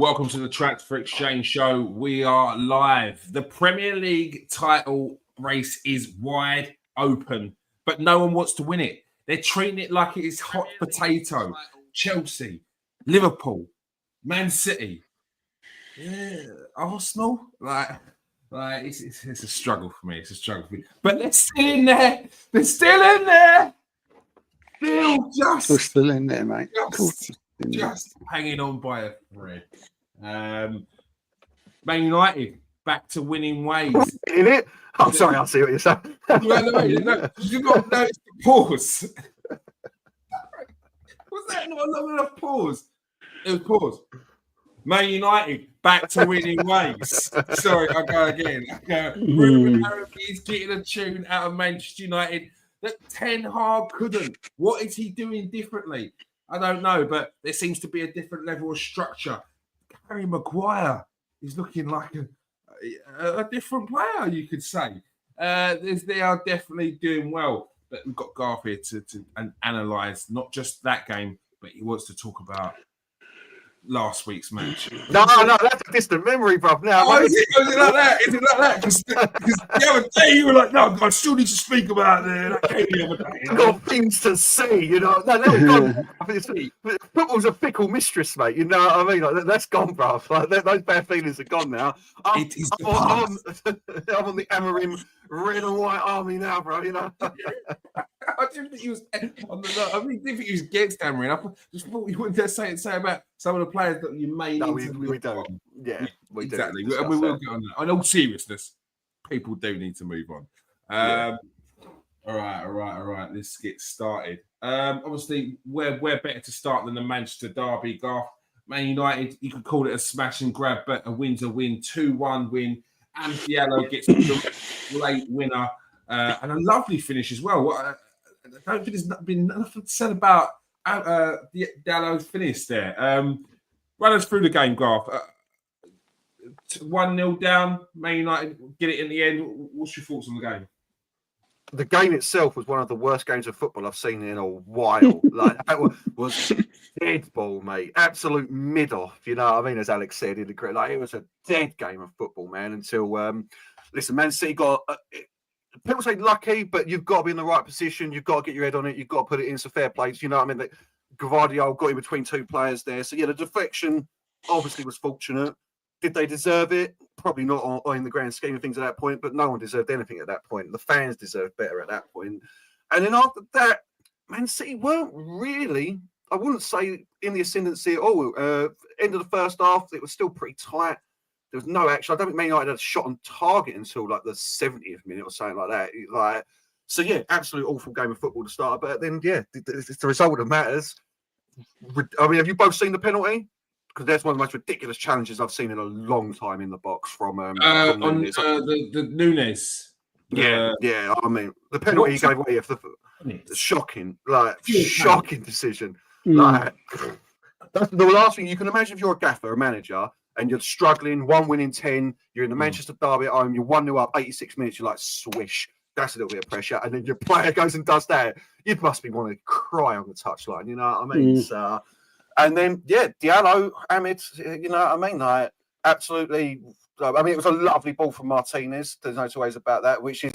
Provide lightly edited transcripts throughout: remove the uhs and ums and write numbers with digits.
Welcome to the Transfer Exchange Show. We are live. The Premier League title race is wide open, but no one wants to win it. They're treating it like it is hot potato. Chelsea, Liverpool, Man City, Arsenal. It's a struggle for me. It's a struggle for me. But they're still in there. They're still in there. They're still in there, mate. Just hanging on by a thread. Man United back to winning ways. In it? I'm sorry, I see what you're saying. You've got to notice the pause. Was that not a long enough pause? It was pause. Man United back to winning ways. Sorry, I'll go again. Ruben is getting a tune out of Manchester United that Ten Hag couldn't. What is he doing differently? I don't know, but there seems to be a different level of structure. Harry Maguire is looking like a different player, you could say. They are definitely doing well, but we've got Garth here to analyse not just that game, but he wants to talk about last week's match. No, that's a distant memory, bruv. Now, is it like that? Is it like that? Because the other day you were like, no, I still need to speak about that game the other day. You've got things to see, you know. No, that's gone. Football's a fickle mistress, mate. You know what I mean? Like, that's gone, bruv. Like, those bad feelings are gone now. I'm on the Amorim red and white army now, bro. You know. I didn't think he was on the. I didn't think he was against Amorim. I just thought you wanted to say about some of the players that you made. No, we don't. Yeah, we exactly. Do. We will get on that. In all seriousness, people do need to move on. All right. Let's get started. Obviously, we're better to start than the Manchester derby. Garth, Man United, you could call it a smash and grab, but a win's a win. 2-1 win. And Diallo gets the late winner and a lovely finish as well. I don't think there's been nothing said about Diallo's finish there. Run us through the game, Garth. 1-0 down, Man United get it in the end. What's your thoughts on the game? The game itself was one of the worst games of football I've seen in a while. Like, that was dead ball, mate. Absolute mid-off, you know what I mean? As Alex said in the credit, like, it was a dead game of football, man. Until listen, Man City got people say lucky, but you've got to be in the right position. You've got to get your head on it. You've got to put it in some fair plays. You know what I mean? Gvardiol got in between two players there, so yeah, the deflection obviously was fortunate. Did they deserve it? Probably not in the grand scheme of things at that point, but no one deserved anything at that point. The fans deserved better at that point. And then after that, Man City weren't really, I wouldn't say in the ascendancy at all. End of the first half, it was still pretty tight. There was no action. I don't think Man United had a shot on target until like the 70th minute or something like that. So yeah, absolute awful game of football to start. But then, yeah, it's the result that matters. I mean, have you both seen the penalty? Because that's one of the most ridiculous challenges I've seen in a long time in the box from Nunez. The Nunez. Yeah. I mean, the penalty he gave away, shocking decision. Like, that's the last thing you can imagine if you're a gaffer, a manager, and you're struggling, 1 win in 10, you're in the Manchester derby at home, you're 1-0 up, 86 minutes, you're like, swish. That's a little bit of pressure. And then your player goes and does that. You must be wanting to cry on the touchline, you know what I mean? So, and then, yeah, Diallo, Ahmed, you know what I mean? Like, absolutely. I mean, it was a lovely ball from Martinez. There's no two ways about that, which is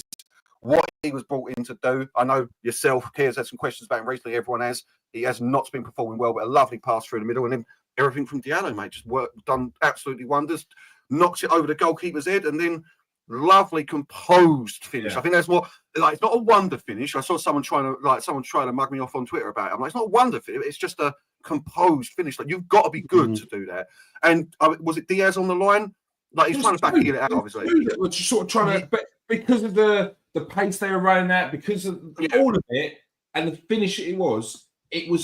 what he was brought in to do. I know yourself, Keir's had some questions about him recently. Everyone has. He has not been performing well, but a lovely pass through the middle. And then everything from Diallo, mate, just done absolutely wonders. Knocks it over the goalkeeper's head, and then lovely composed finish. Yeah. I think that's what, like, it's not a wonder finish. I saw someone trying to mug me off on Twitter about it. I'm like, it's not a wonder finish. It's just a composed finish. Like, you've got to be good to do that. And was it Diaz on the line? Like, he's trying to back it out, obviously. We're just sort of trying to, but because of the pace they were running at, because of all of it, and the finish it was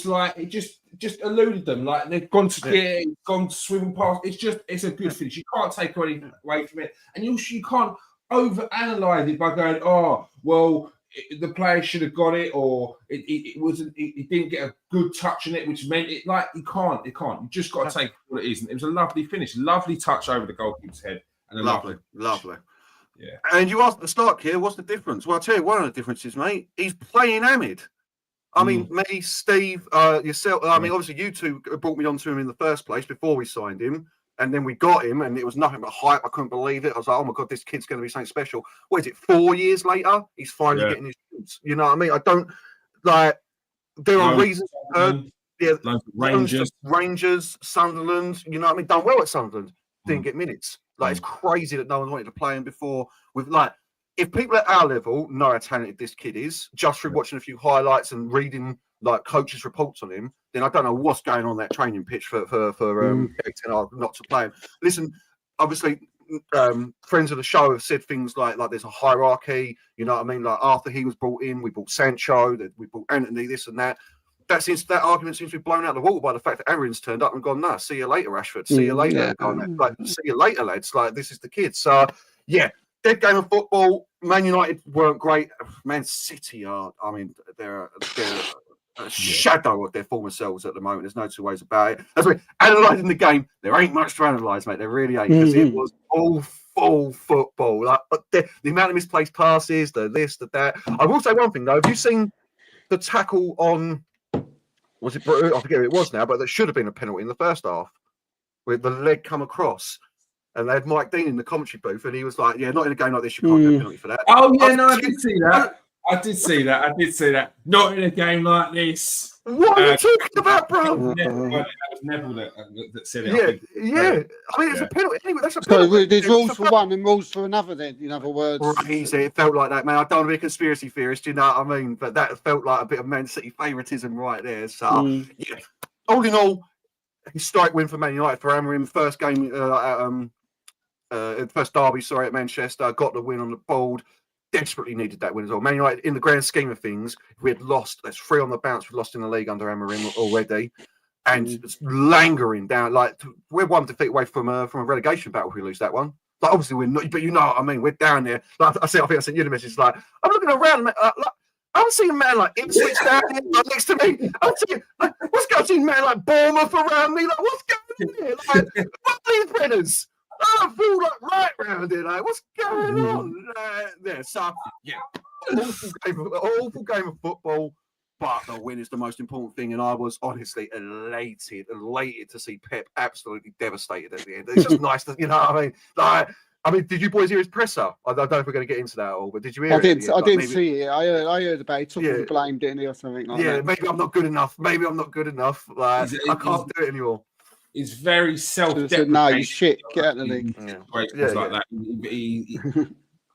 like it just eluded them. Like, they've gone to swimming past. It's a good finish. You can't take anything away from it, and you can't overanalyze it by going, oh, well, the player should have got it, or it wasn't. It didn't get a good touch on it, which meant it. Like, you can't. You just got to take what it is. And it was a lovely finish, lovely touch over the goalkeeper's head, and lovely. Yeah. And you asked at the start here, what's the difference? Well, I'll tell you one of the differences, mate. He's playing Ahmed. I mean, me, Steve, yourself. I mean, obviously, you two brought me onto him in the first place before we signed him. And then we got him, and it was nothing but hype. I couldn't believe it. I was like, oh my God, this kid's going to be something special. What is it, 4 years later? He's finally getting his shoots. You know what I mean? I don't, like, there are reasons. Rangers, Sunderland, you know what I mean? Done well at Sunderland. Didn't get minutes. Like, it's crazy that no one wanted to play him before. With, like, if people at our level know how talented this kid is, just through watching a few highlights and reading like coaches' reports on him, then I don't know what's going on that training pitch for Ten Hag not to play him. Listen, obviously, friends of the show have said things like there's a hierarchy. You know what I mean? Like after he was brought in, we brought Sancho, we brought Anthony, this and that. That argument seems to be blown out of the water by the fact that Aaron's turned up and gone, no, see you later, Rashford. See you later. Like, see you later, lads. Like, this is the kid. So, yeah, dead game of football. Man United weren't great. Man City are, I mean, they're a shadow of their former selves at the moment. There's no two ways about it. As we're analysing the game, there ain't much to analyse, mate. There really ain't, because it was all full football. Like the amount of misplaced passes, the this, the that. I will say one thing, though. Have you seen the tackle on... Was it? I forget who it was now, but that should have been a penalty in the first half, with the leg come across, and they had Mike Dean in the commentary booth, and he was like, "Yeah, not in a game like this, you can't get a penalty for that." Oh yeah, I did see that. I did see that. Not in a game like this. What are you talking about, bro? That was Neville that said it. Yeah. I mean, it's a penalty. Anyway, that's a penalty. So there's rules for one and rules for another. Then, in other words, crazy. It felt like that, man. I don't want to be a conspiracy theorist, you know what I mean? But that felt like a bit of Man City favouritism right there. So, yeah. All in all, historic win for Man United for Amorim. First game, first derby, at Manchester. Got the win on the board. Desperately needed that win as well. Man United, in the grand scheme of things, if we had lost, that's 3 on the bounce. We've lost in the league under Amorim already, and it's lingering down. Like we're one defeat away from a relegation battle if we lose that one. Like obviously we're not, but you know what I mean. We're down there. Like I think I sent you the message. Like I'm looking around, like, I'm seeing a man like Ipswich down here next to me. I'm seeing what's going on? Seeing man like Bournemouth around me. Like what's going on here? Like what are these Brenners? I feel like right round here. Like, what's going on there? So, yeah, awful game of football, but the win is the most important thing. And I was honestly elated to see Pep absolutely devastated at the end. It's just nice to, you know what I mean? Like, did you boys hear his presser? I don't know if we're going to get into that at all, but did you hear it? I didn't see it. I heard about it. Took the blame, didn't he, or something like that? Yeah, maybe I'm not good enough. Like, I can't do it anymore. He's very self-deprecating. No, you shit. Get out of the league. Like that.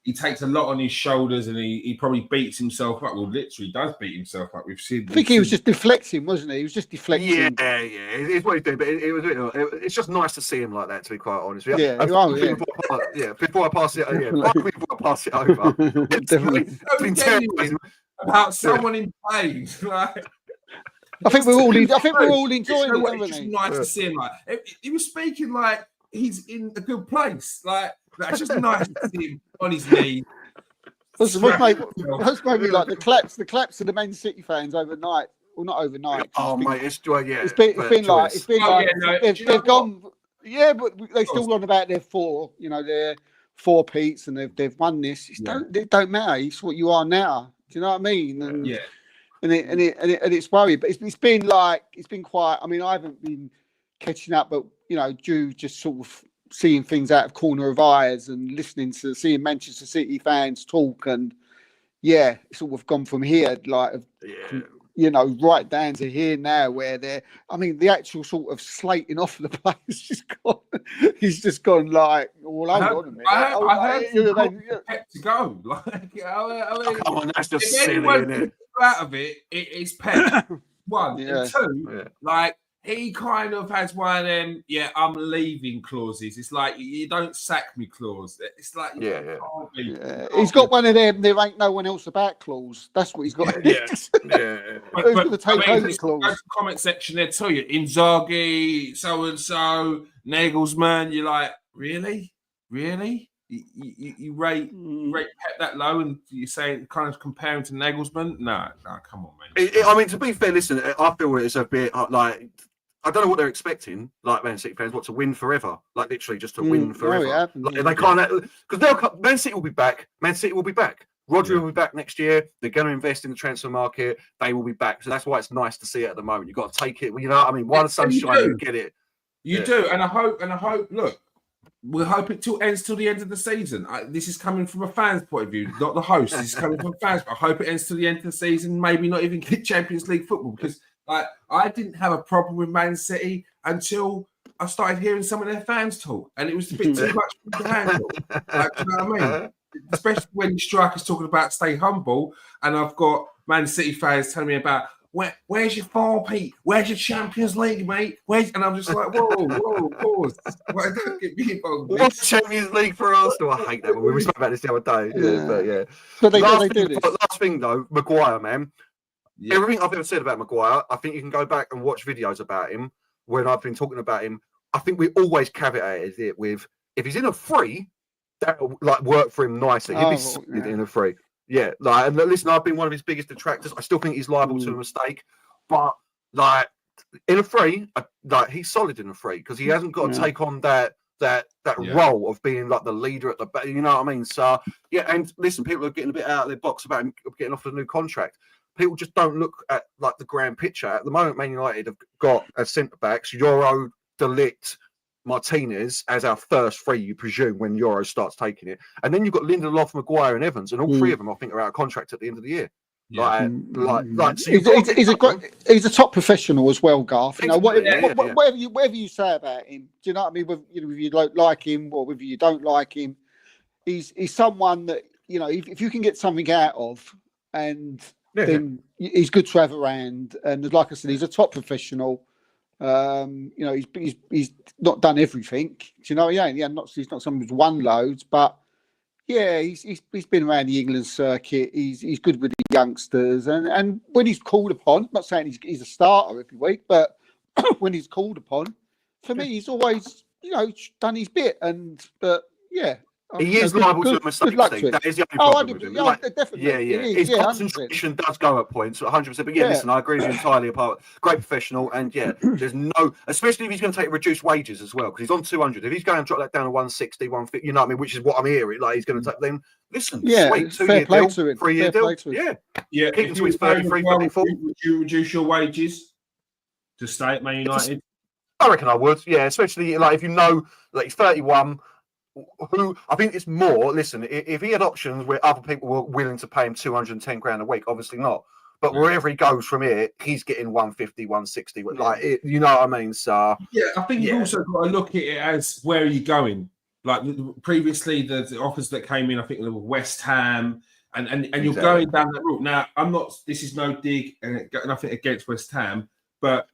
He takes a lot on his shoulders, and he probably beats himself up. Well, literally does beat himself up. We've seen. I think he was just deflecting, wasn't he? He was just deflecting. Yeah. It's what he's doing, but it's just nice to see him like that. To be quite honest, Before I pass it, before I pass it over, it's been about someone in pain. I think we're all enjoying it. It's just nice to see him. Like he was speaking like he's in a good place. Like it's just nice to see him on his knees. That's maybe like the claps of the Man City fans overnight. Well, not overnight. It's been like they've gone. Yeah, but they still on about their 4. You know, their 4 peats, and they've won this. It don't matter. It's what you are now. Do you know what I mean? And, And it's worrying, but it's been quiet. I mean, I haven't been catching up, but you know, due just sort of seeing things out of corner of eyes and seeing Manchester City fans talk, and it's sort of gone from here, you know, right down to here now, where the actual sort of slating off of the players just gone. He's just gone like, well, hold on a minute. I heard Pep to go. Like, come on, that's just silly, isn't it? Out of it's Pep. 1 and 2, like he kind of has one of them. Yeah, I'm leaving clauses. It's like you don't sack me clause. It's like he's got one of them. There ain't no one else about clause. That's what he's got. Who's going to take over the clause? Go to the comment section there. Tell you Inzaghi, so and so, Nagelsmann. You're like, really? You rate Pep that low, and you say kind of comparing to Nagelsmann? No, come on, man. I mean, to be fair, listen, I feel it's a bit like I don't know what they're expecting, like Man City fans, to win forever, like literally just to win forever. They can't, because Man City will be back. Rodri will be back next year. They're going to invest in the transfer market. They will be back, so that's why it's nice to see it at the moment. You've got to take it. You know what I mean? While the sun's shining, you get it. You do, and I hope. Look, we hope it ends till the end of the season. This is coming from a fan's point of view, not the host. This is coming from fans. But I hope it ends till the end of the season. Maybe not even get Champions League football, because I didn't have a problem with Man City until I started hearing some of their fans talk, and it was a bit too much for me to handle. Do you know what I mean? Especially when strikers talking about stay humble, and I've got Man City fans telling me about where's your fall, Pete? Where's your Champions League, mate? And I'm just like, whoa, pause. Don't get me involved. What's Champions League for Arsenal? I hate that. We spoke about this the other day. Yeah. But they do this. Last thing though, Maguire, man. Yeah. Everything I've ever said about Maguire, I think you can go back and watch videos about him when I've been talking about him. I think we always caveated it with, if he's in a free, that'll work for him nicely. He'll be solid in a free. Yeah, and listen, I've been one of his biggest detractors. I still think he's liable to a mistake, but in a free, he's solid in a free, because he hasn't got to take on that role of being the leader at the back. You know what I mean? So yeah, and listen, people are getting a bit out of their box about him getting off a new contract. People just don't look at the grand picture. At the moment, Man United have got as centre backs Euro, De Ligt, Martinez as our first three, you presume, when Euro starts taking it, and then you've got Lindelof, Maguire, and Evans, and all three of them I think are out of contract at the end of the year. Yeah. So he's a top professional as well, Garth. You know, whatever you say about him, do you know what I mean? Whether you like him or whether you don't like him, he's someone that, you know, if you can get something out of, and then he's good to have around. And like I said, he's a top professional. You know, he's not done everything. Do you know? He's not someone who's won loads, but yeah, he's been around the England circuit. He's good with the youngsters, and when he's called upon, I'm not saying he's a starter every week, but when he's called upon, for me, he's always, you know, done his bit. But yeah. He is liable to a mistake. That is the only problem with him. Definitely. His concentration does go at points, 100%. But listen, I agree with you entirely. Great professional, and there's no, especially if he's going to take reduced wages as well, because he's on 200. If he's going to drop that down to 160, 150, you know what I mean, which is what I'm hearing. He's going to take them. Listen, sweet, 2-year deal, 3-year deal. Yeah. Keep him to his 33, 34. Would you reduce your wages to stay at Man United? I reckon I would. Yeah, especially if you know he's 31. Who I think it's more. Listen, if he had options where other people were willing to pay him 210 grand a week, obviously not. But wherever he goes from here, he's getting 150, 160. You know what I mean? So yeah, I think you've also got to look at it as, where are you going? Like previously, the offers that came in, I think, were West Ham, and you're going down that route. Now, I'm not. This is no dig and nothing against West Ham, but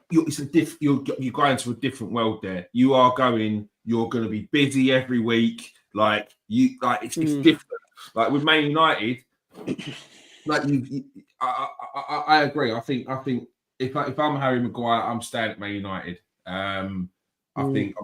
you're going to a different world there. You're going to be busy every week. It's different. Like with Man United, I agree. I think if I'm Harry Maguire, I'm staying at Man United. I think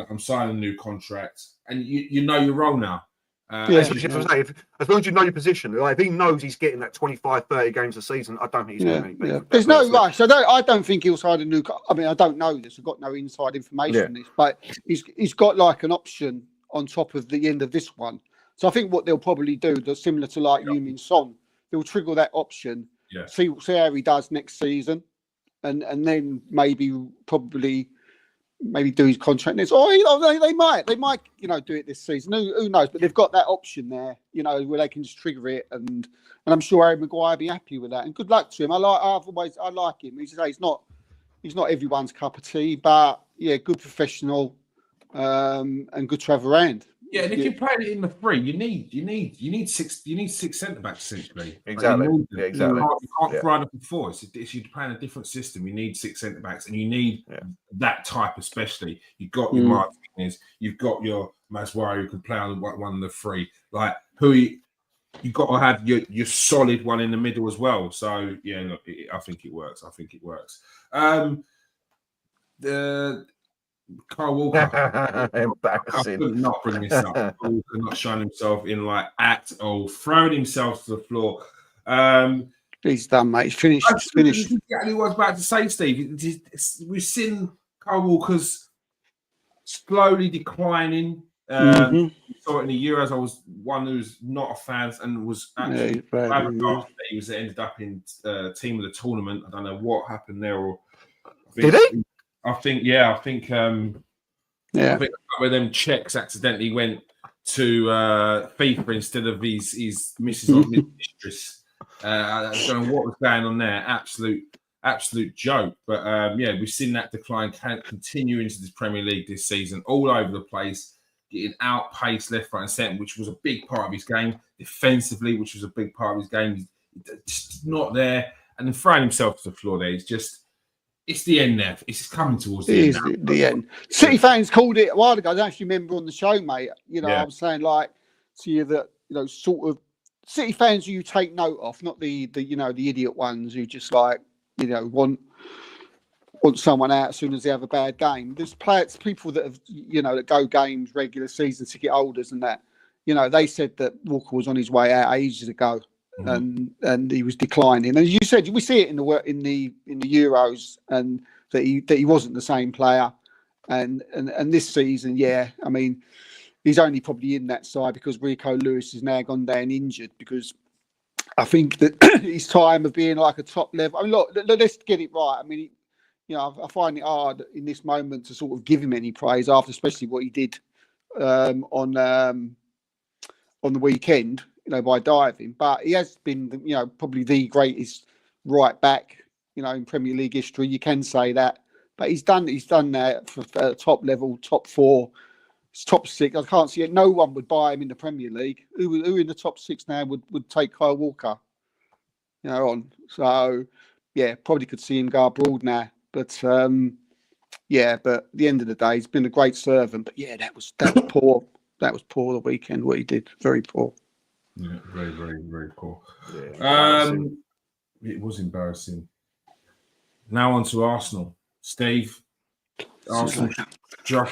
I'm signing a new contract, and you know your role now. As long as you know your position, if he knows he's getting that 25, 30 games a season, I don't think he's going to make There's no rush. I don't think he'll sign a new. I mean, I don't know this. I've got no inside information on this, but he's got an option on top of the end of this one. So I think what they'll probably do, similar to Heung-min Son, they'll trigger that option. Yeah. See how he does next season, and then maybe do his contract next. Or they might, do it this season. Who knows? But they've got that option there, where they can just trigger it, and I'm sure Harry Maguire will be happy with that. And good luck to him. I like him. He's not everyone's cup of tea, but good professional, and good to have around. Yeah, and if you're playing it in the free, you need six centre backs essentially. Exactly. Exactly. You can't run up and four. If you're playing a different system, you need 6 centre backs, and you need that type especially. You've got your Martinez, you've got your Maswari who can play on one of the three. You've got to have your solid one in the middle as well. So look, I think it works. Kyle Walker, embarrassing. I could not bring this up. Walker not showing himself in at all, throwing himself to the floor. He's done, mate. He's finished. Exactly what I was about to say, Steve. We've seen Kyle Walker's slowly declining. We saw it in the Euros. I was one who's not a fan and was actually he was ended up in team of the tournament. I don't know what happened there. Did he? I think where them checks accidentally went to FIFA instead of his missus or mistress. I don't know what was going on there. Absolute joke. But we've seen that decline continue into this Premier League this season, all over the place, getting outpaced left, right, and centre, which was a big part of his game. Defensively, which was a big part of his game, just not there. And then throwing himself to the floor there, it's the end now. It's coming towards the end. It is the end. City fans called it a while ago. I don't actually remember on the show, mate. I was saying to you that sort of City fans who you take note of, not the idiot ones who just want someone out as soon as they have a bad game. There's people that have that go games, regular season ticket holders, and that they said that Walker was on his way out ages ago. And he was declining, and as you said, we see it in the Euros, and that he wasn't the same player, and this season, I mean, he's only probably in that side because Rico Lewis has now gone down injured. Because I think that his time of being like a top level. I mean, look, let's get it right. I mean, I find it hard in this moment to sort of give him any praise after, especially what he did on the weekend. By diving, but he has been, probably the greatest right back, in Premier League history. You can say that, but he's done that for top level, top 4, top 6. I can't see it. No one would buy him in the Premier League. Who in the top 6 now would take Kyle Walker? On. So probably could see him go abroad now. But but at the end of the day, he's been a great servant. But that was poor. That was poor the weekend. What he did, very poor. Yeah, very, very, very poor. It was embarrassing. Now on to Arsenal. Steve. Arsenal. No,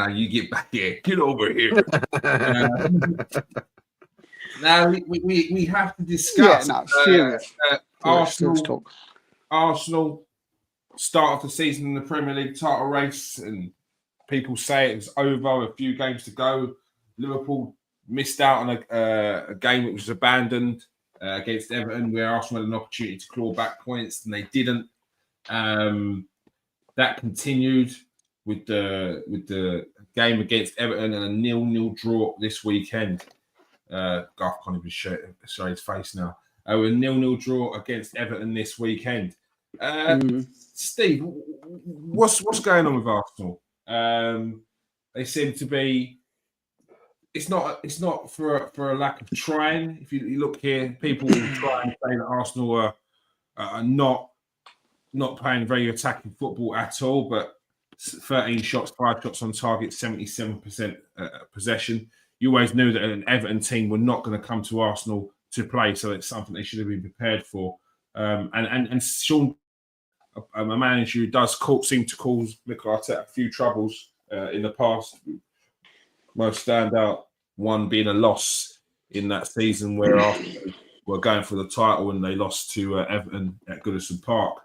you get back here. Get over here. Now we have to discuss. Arsenal start of the season in the Premier League title race, and people say it was over. A few games to go. Liverpool missed out on a game which was abandoned against Everton, where Arsenal had an opportunity to claw back points, and they didn't. That continued with the game against Everton and a 0-0 draw this weekend. Garth can't even show his face now. A 0-0 draw against Everton this weekend. Steve, what's going on with Arsenal? They seem to be. It's not for a lack of trying. If you look here, people will try and say that Arsenal are not playing very attacking football at all. But 13 shots, 5 shots on target, 77% possession. You always knew that an Everton team were not going to come to Arsenal to play, so it's something they should have been prepared for. And Sean, a manager who does seem to cause Mikel Arteta a few troubles in the past. Most standout one being a loss in that season where Arsenal were going for the title and they lost to Everton at Goodison Park.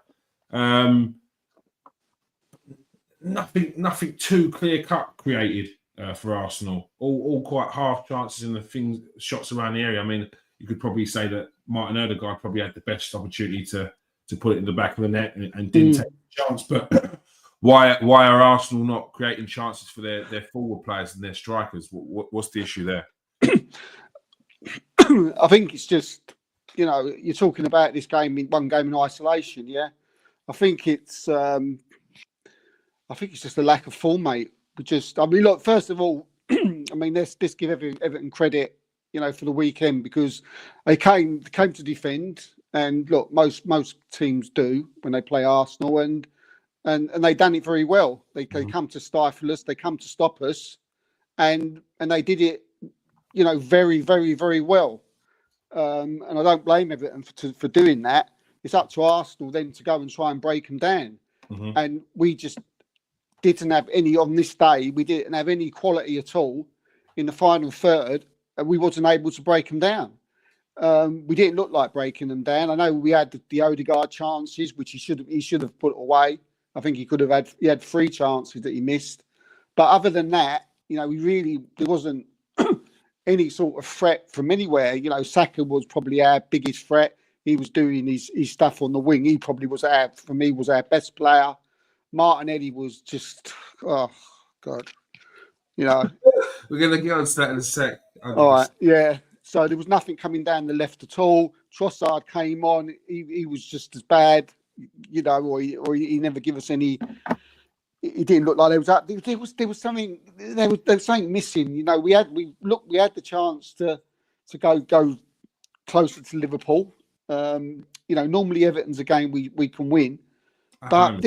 Nothing too clear cut created for Arsenal. All quite half chances in the shots around the area. I mean, you could probably say that Martin Odegaard probably had the best opportunity to put it in the back of the net and didn't take the chance. But why are Arsenal not creating chances for their forward players and their strikers? What's the issue there? I think it's just, you're talking about this game in one game in isolation, yeah? I think it's just a lack of form, mate. Look, first of all, let's give Everton credit, for the weekend, because they came to defend, and look, most teams do when they play Arsenal, and they done it very well. They come to stifle us, they come to stop us, and they did it, very, very, very well. And I don't blame Everton for doing that. It's up to Arsenal then to go and try and break them down. Mm-hmm. And we just didn't have any on this day. We didn't have any quality at all in the final third, and we wasn't able to break them down. We didn't look like breaking them down. I know we had the Odegaard chances, which he should have put away. I think he had 3 chances that he missed. But other than that, there wasn't any sort of threat from anywhere. Saka was probably our biggest threat. He was doing his stuff on the wing. He probably was our best player. Martinelli was just, oh God, you know. We're gonna get on to that in a sec. All right, yeah. So there was nothing coming down the left at all. Trossard came on; he was just as bad, you know, or he never give us any. It didn't look like there was something there was something missing. You know, we had the chance to go closer to Liverpool. You know, normally Everton's a game we can win, but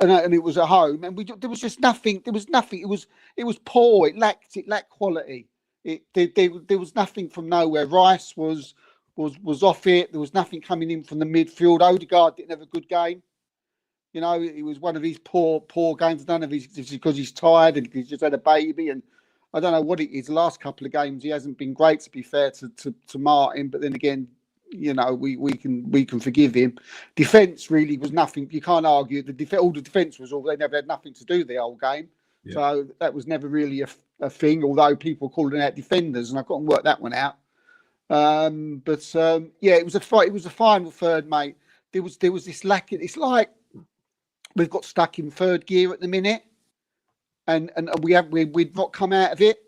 and it was at home, and there was just nothing. There was nothing. It was poor. It lacked quality. There was nothing from nowhere. Rice was off it. There was nothing coming in from the midfield. Odegaard didn't have a good game. You know, it was one of these poor games. None of it's because he's tired and he's just had a baby, and I don't know what it is. The last couple of games he hasn't been great, to be fair to Martin. But then again, you know, we can forgive him. Defence really was nothing. You can't argue. All the defence was all. They never had nothing to do the whole game. Yeah. So that was never really a thing. Although people calling out defenders, and I couldn't work that one out. Yeah, it was a fight. It was a final third, mate. There was this lack. It's like we've got stuck in third gear at the minute, and we've not come out of it.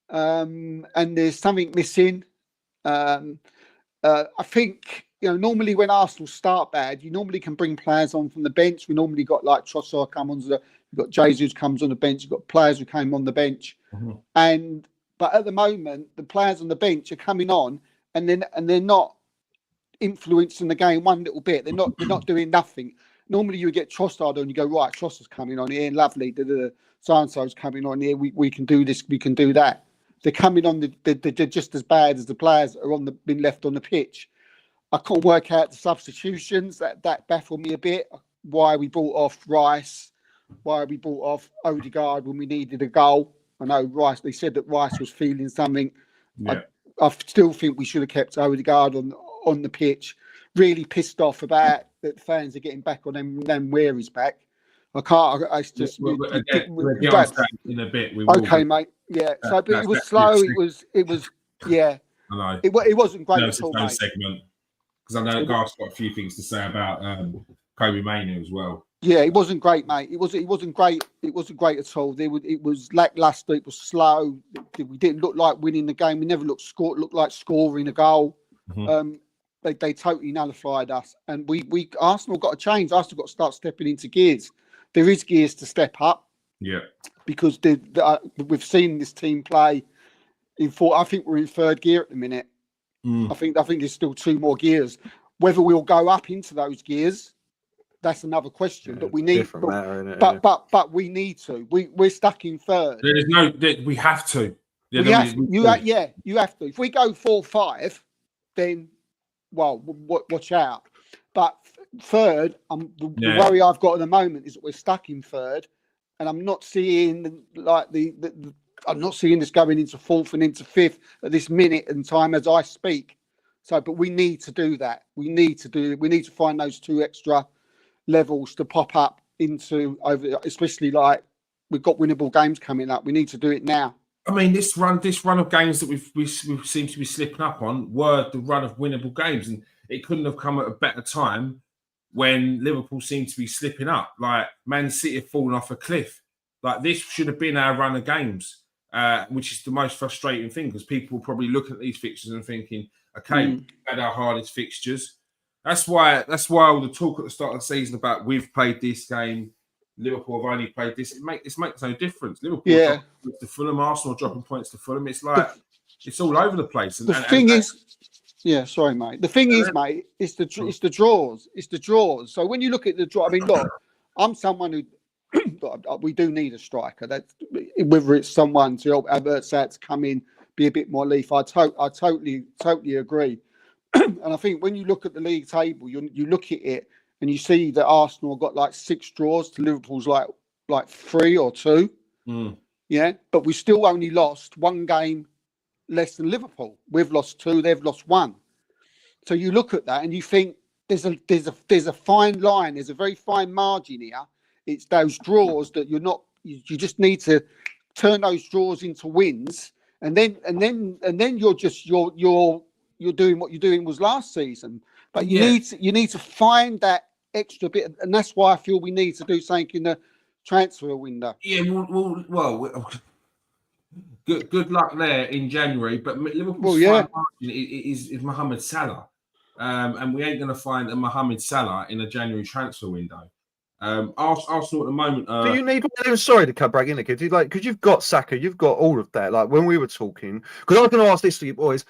And there's something missing. I think, you know, normally when Arsenal start bad, you normally can bring players on from the bench. We normally got like Trossard come on. You've got Jesus comes on the bench. You've got players who came on the bench, but at the moment the players on the bench are coming on, and they're not influencing the game one little bit. They're not doing nothing. Normally you would get Trossard on, you go, right, Trossard's coming on here, lovely. So-and-so's coming on here. We can do this. We can do that. They're coming on. They're just as bad as the players that are been left on the pitch. I can't work out the substitutions. That baffled me a bit. Why we brought off Rice? Why we brought off Odegaard when we needed a goal? I know Rice. They said that Rice was feeling something. Yeah. I still think we should have kept Odegaard on the pitch. Really pissed off about that fans are getting back on them where he's back. I can't. It's just. We'll get on in a bit. Okay, mate. Yeah. So, but it was slow. It was. Yeah. I know. It wasn't great at all, mate. Segment, because I know Garth's got a few things to say about Kobe Mainoo as well. Yeah, it wasn't great, mate. It wasn't great. It wasn't great at all. It was lackluster. It was slow. We didn't look like winning the game. We never looked like scoring a goal. Mm-hmm. They totally nullified us, and we Arsenal got to change. Arsenal got to start stepping into gears. There is gears to step up. Yeah, because we've seen this team play in four. I think we're in third gear at the minute. I think there's still two more gears. Whether we'll go up into those gears, that's another question. But we need. But we need to. We're stuck in third. There's no. We have to. You have to. If we go 4-5, then watch out. But third, the worry I've got at the moment is that we're stuck in third, and I'm not seeing I'm not seeing this going into fourth and into fifth at this minute in time as I speak. So, but we need to do that. We need to find those two extra levels to pop up into over, especially like we've got winnable games coming up. We need to do it now. I mean, this run of games that we seem to be slipping up on were the run of winnable games, and it couldn't have come at a better time when Liverpool seemed to be slipping up. Like Man City have fallen off a cliff. Like this should have been our run of games, which is the most frustrating thing because people will probably look at these fixtures and thinking, "Okay, we had our hardest fixtures." That's why all the talk at the start of the season about we've played this game. Liverpool have only played this. It makes no difference. Liverpool dropping points to Fulham, Arsenal dropping points to Fulham. It's like it's all over the place. The thing is, sorry, mate. The thing is, mate, it's the draws. It's the draws. So when you look at the draw, I mean, look, I'm someone who we do need a striker. That's whether it's someone to help Havertz out to come in, be a bit more leaf. I totally agree. And I think when you look at the league table, you look at it. And you see that Arsenal got like 6 draws to Liverpool's like 3 or 2. Yeah, but we still only lost 1 game less than Liverpool. We've lost 2, they've lost 1. So you look at that and you think there's a fine line, there's a very fine margin here. It's those draws that you just need to turn those draws into wins, and then you're doing what you're doing was last season. But you need to find that extra bit, and that's why I feel we need to do something in the transfer window. Yeah, well good luck there in January. But Liverpool's margin is Mohamed Salah, and we ain't going to find a Mohamed Salah in a January transfer window. Arsenal at the moment. Do you need? I'm sorry to cut back in again. Because you've got Saka, you've got all of that. Like when we were talking, because I was going to ask this to you boys.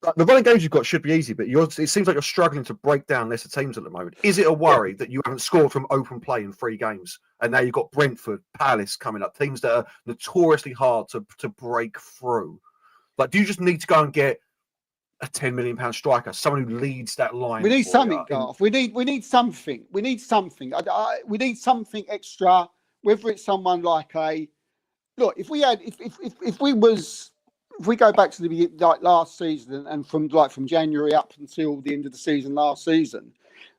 Like, the running games you've got should be easy, but it seems like you're struggling to break down lesser teams at the moment. Is it a worry that you haven't scored from open play in 3 games, and now you've got Brentford, Palace coming up, teams that are notoriously hard to break through? Like, do you just need to go and get a £10 million striker, someone who leads that line? We need something, Garth. We need something. We need something. We need something extra. Whether it's someone like look, if we go back to the last season and from January up until the end of the season last season,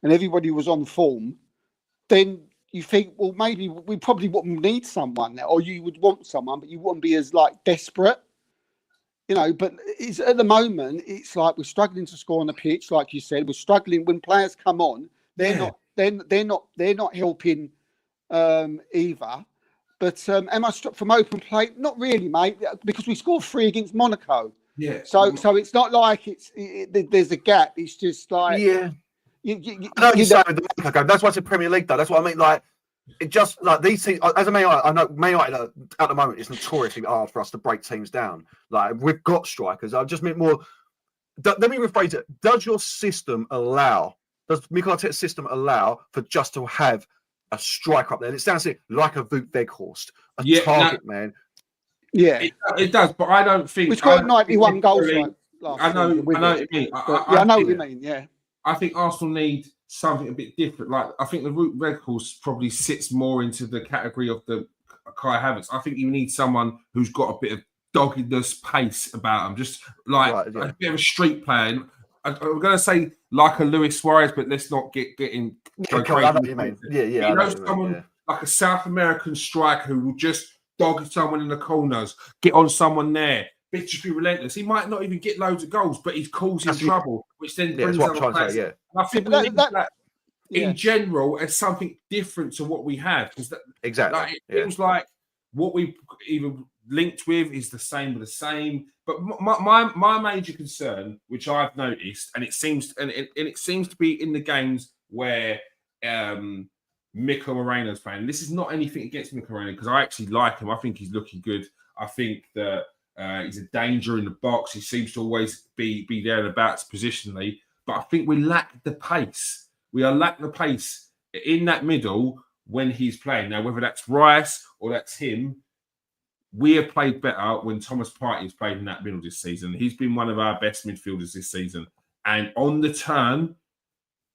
and everybody was on form, then you think, well, maybe we probably wouldn't need someone now, or you would want someone, but you wouldn't be as desperate, But at the moment, it's like we're struggling to score on the pitch, like you said. We're struggling when players come on. They're not helping either. But am I struck from open play? Not really, mate, because we scored 3 against Monaco. Yeah. So it's not like there's a gap. It's just like I know you say with the Monaco game. That's why it's a Premier League though. That's what I mean. Like it just like these teams. As a Man United, I know Man United at the moment it's notoriously hard for us to break teams down. Like we've got strikers. I just meant more. Let me rephrase it. Does your system allow? Does Mikel Arteta's system allow for just to have a striker up there? And it sounds like a Wout Weghorst, target man. Yeah, it does, but I don't think we scored 91 goals. I know what you mean. I know what you mean. Yeah, I think Arsenal need something a bit different. Like I think the Wout Weghorst probably sits more into the category of the Kai Havertz. I think you need someone who's got a bit of doggedness, pace about him, just a bit of a street player. I'm going to say like a Luis Suarez, but let's not get in. Someone like a South American striker who will just dog someone in the corners, get on someone there, just be relentless. He might not even get loads of goals, but he's causing trouble, which then brings other players. And I think we need that in general as something different to what we have. Exactly. It feels like what we even linked with is the same with the same. But my major concern, which I've noticed, and it seems to be in the games where Miko Moreno's playing. This is not anything against Miko Moreno because I actually like him. I think he's looking good. I think that he's a danger in the box. He seems to always be there and about positionally. But I think we lack the pace. We are lacking the pace in that middle when he's playing. Now, whether that's Rice or that's him, we have played better when Thomas Partey's played in that middle this season. He's been one of our best midfielders this season. And on the turn,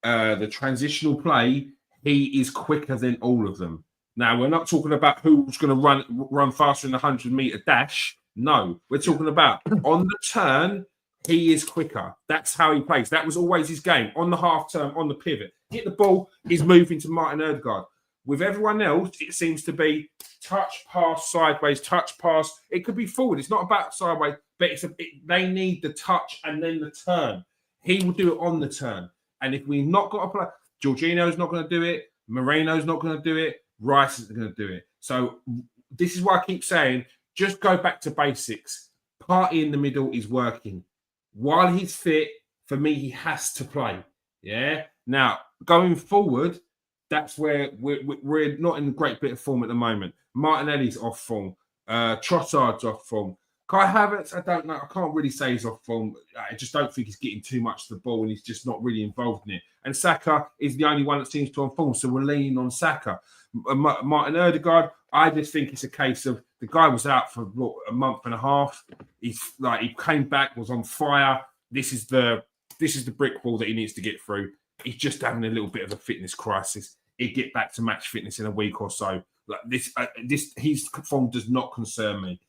the transitional play, he is quicker than all of them. Now, we're not talking about who's going to run faster in the 100-meter dash. No, we're talking about on the turn, he is quicker. That's how he plays. That was always his game. On the half turn, on the pivot. Hit the ball, he's moving to Martin Ødegaard. With everyone else, it seems to be touch, pass, sideways, touch, pass. It could be forward. It's not about sideways, but they need the touch and then the turn. He will do it on the turn. And if we've not got a player, Jorginho's not going to do it. Moreno's not going to do it. Rice isn't going to do it. So this is why I keep saying, just go back to basics. Partey in the middle is working. While he's fit, for me, he has to play. Yeah. Now, going forward, that's where we're not in a great bit of form at the moment. Martinelli's off form. Trossard's off form. Kai Havertz, I don't know. I can't really say he's off form. I just don't think he's getting too much to the ball and he's just not really involved in it. And Saka is the only one that seems to inform, so we're leaning on Saka. Martin Ødegaard, I just think it's a case of the guy was out for a month and a half. He came back, was on fire. This is the brick wall that he needs to get through. He's just having a little bit of a fitness crisis. He'll get back to match fitness in a week or so. Like his form does not concern me.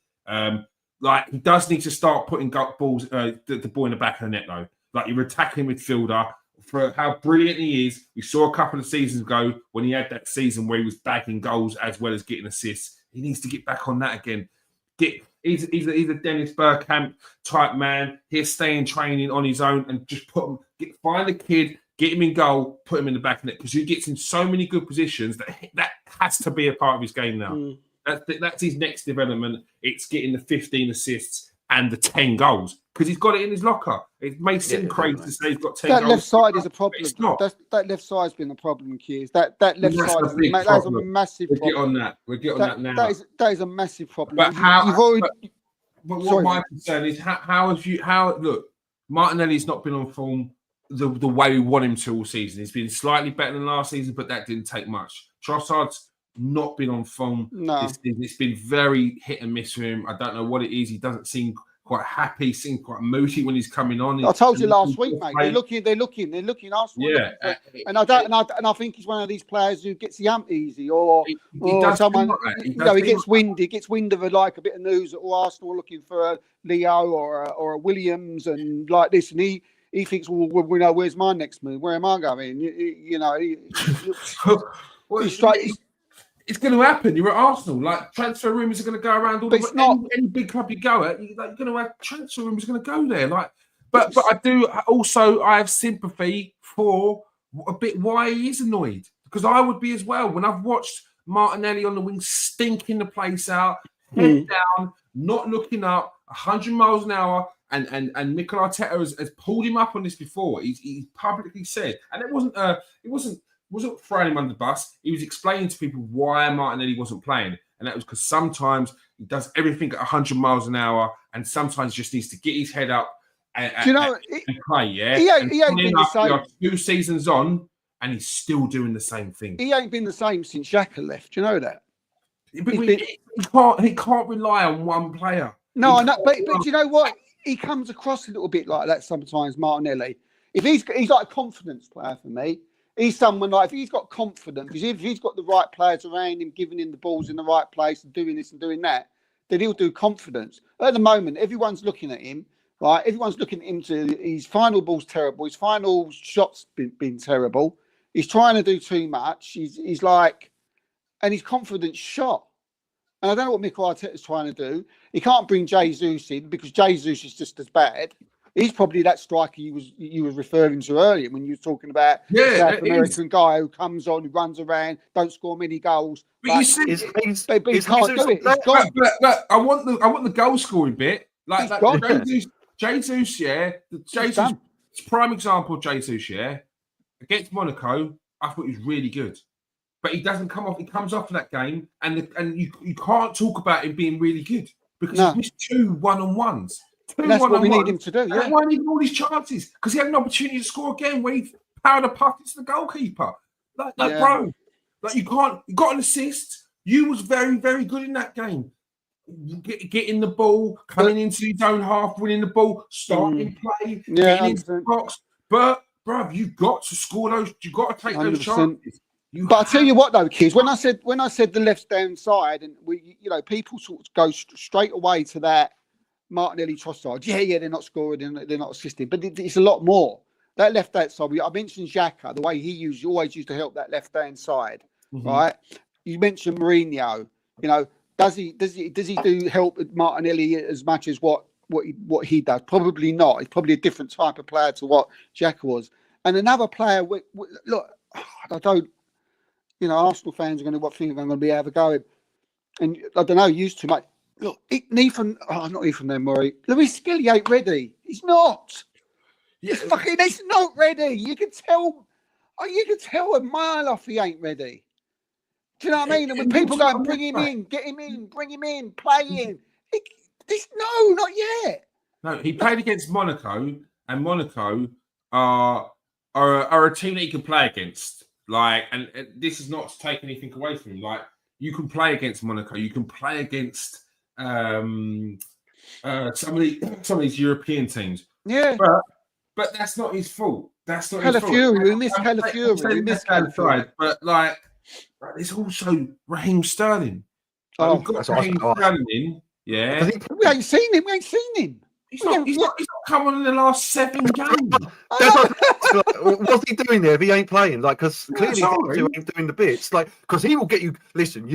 He does need to start putting balls, the ball in the back of the net though. Like you're attacking midfielder for how brilliant he is. We saw a couple of seasons ago when he had that season where he was bagging goals as well as getting assists. He needs to get back on that again. He's a Dennis Bergkamp type man. He'll stay in training on his own and just find the kid, get him in goal, put him in the back of net, because he gets in so many good positions that has to be a part of his game now. That's his next development. It's getting the 15 assists and the 10 goals, because he's got it in his locker. It may seem crazy to say he's got 10 goals. That left side is a problem. That left side's been a problem, Keys. That left side that's a massive problem. We'll get on that now. That is a massive problem. But what my concern is, look, Martinelli's not been on form the way we want him to all season. He's been slightly better than last season, but that didn't take much. Trossard's not been on form. No. It's been very hit and miss for him. I don't know what it is. He doesn't seem quite happy, seem quite moody when he's coming on. I told you last week, mate. They're looking. Arsenal. Yeah, and I think he's one of these players who gets the ump easy, or someone. He gets wind. He gets wind of a bit of news that Arsenal are looking for a Leo or a Williams and like this, and he thinks, well, we know where's my next move. Where am I going? It's going to happen. You're at Arsenal. Like, transfer rumors are going to go around all the any big club you go at. You're going to have transfer rumors going to go there. Like, but I have sympathy for a bit why he is annoyed, because I would be as well when I've watched Martinelli on the wing stinking the place out, head down, not looking up, 100 miles an hour. And Mikel Arteta has pulled him up on this before. He's publicly said, and it wasn't throwing him under the bus. He was explaining to people why Martinelli wasn't playing, and that was because sometimes he does everything at 100 miles an hour, and sometimes just needs to get his head up and play. Yeah, he ain't been the same. 2 seasons on, and he's still doing the same thing. He ain't been the same since Xhaka left. Do you know that? But he can't rely on one player. No, I know, but do you know what? He comes across a little bit like that sometimes, Martinelli. If he's like a confidence player for me. He's someone like, if he's got confidence, if he's got the right players around him, giving him the balls in the right place and doing this and doing that, then he'll do confidence. At the moment, everyone's looking at him, right? Everyone's looking at him to his final ball's terrible. His final shot's been terrible. He's trying to do too much. He's like, and his confidence shot. And I don't know what Mikel Arteta's trying to do. He can't bring Jesus in because Jesus is just as bad. He's probably that striker you were referring to earlier when you were talking about the South American guy who comes on, who runs around, don't score many goals. But you see, he can't do it. He's gone. But I want the goal scoring bit. Like Jesus, Jesus, prime example of Jesus, against Monaco, I thought he was really good. But he doesn't come off. He comes off that game, and you can't talk about him being really good because he missed 2 1-on-1s. That's what we need him to do. And he won even all his chances because he had an opportunity to score again where he powered a puck into the goalkeeper. Bro, you got an assist. You was very, very good in that game. Getting the ball, coming into his own half, winning the ball, starting play, getting into the box. But, bro, you got to score those. You got to take 100%. Those chances. But I tell you what, though, kids, when I said the left down side, and people sort of go straight away to that. Martinelli, Trossard, they're not scoring, they're not assisting, but it's a lot more. That left-hand side, I mentioned Xhaka, the way he always used to help that left-hand side, right? You mentioned Mourinho. Does he do help Martinelli as much as what he does? Probably not. He's probably a different type of player to what Xhaka was. And another player, look, I don't, Arsenal fans are going to think I'm going to be able to go, and I don't know, used too much. Look, not Ethan then, Murray. Luis Skelly ain't ready. He's not. He's not ready. You can tell a mile off he ain't ready. Do you know what I mean? And when people go and bring him in, get him in, bring him in, play him. Not yet. No, he played against Monaco, and Monaco are a team that he can play against. And this is not to take anything away from him. You can play against Monaco. You can play against some of these European teams. Yeah. But that's not his fault. That's not his fault. We miss Calafiori. But there's also Raheem Sterling. We've got Raheem Sterling in. Yeah. We ain't seen him. He's not come on in the last 7 games. What's he doing there if he ain't playing? Because clearly he ain't doing the bits. Because he will get you. Listen,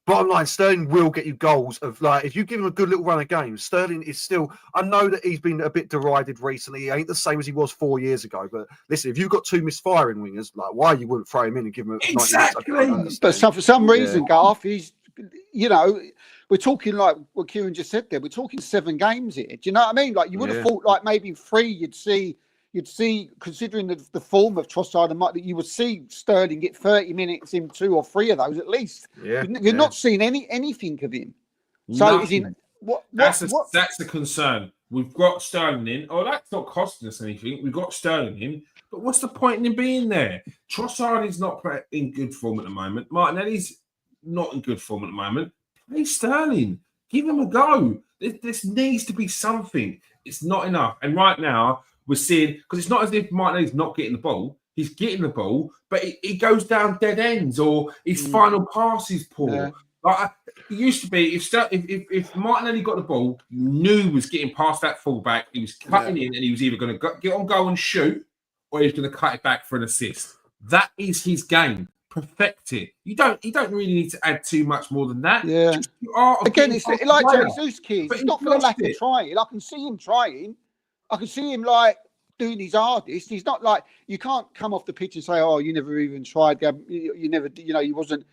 bottom line, Sterling will get you goals. Of like, if you give him a good little run of games, Sterling is still. I know that he's been a bit derided recently. He ain't the same as he was 4 years ago. But listen, if you've got two misfiring wingers, like why you wouldn't throw him in and give him exactly. But for some reason, Garth, he's, you know, we're talking like what Kieran just said there. We're talking 7 games here. Do you know what I mean? Like you would have thought, like maybe 3, you'd see, considering the form of Trossard and Mike, that you would see Sterling get 30 minutes in 2 or 3 of those at least. Yeah, you're not seeing anything of him. So is he, that's the concern. We've got Sterling in. Oh, that's not costing us anything. We've got Sterling in, but what's the point in him being there? Trossard is not in good form at the moment. Martinelli's not in good form at the moment. Play Sterling. Give him a go. This needs to be something. It's not enough. And right now, we're seeing, because it's not as if Martinelli's not getting the ball. He's getting the ball, but it goes down dead ends, or his final pass is poor. Yeah. Like it used to be, if Martinelli got the ball, you knew he was getting past that fullback. He was cutting in, and he was either going to get on goal and shoot, or he was going to cut it back for an assist. That is his game. Perfect it. You don't really need to add too much more than that. Yeah. Again, it's like Jesus keys. It's not for the lack of trying. I can see him trying. I can see him like doing his hardest. He's not like, you can't come off the pitch and say, "Oh, you never even tried, Gab. You never, you wasn't."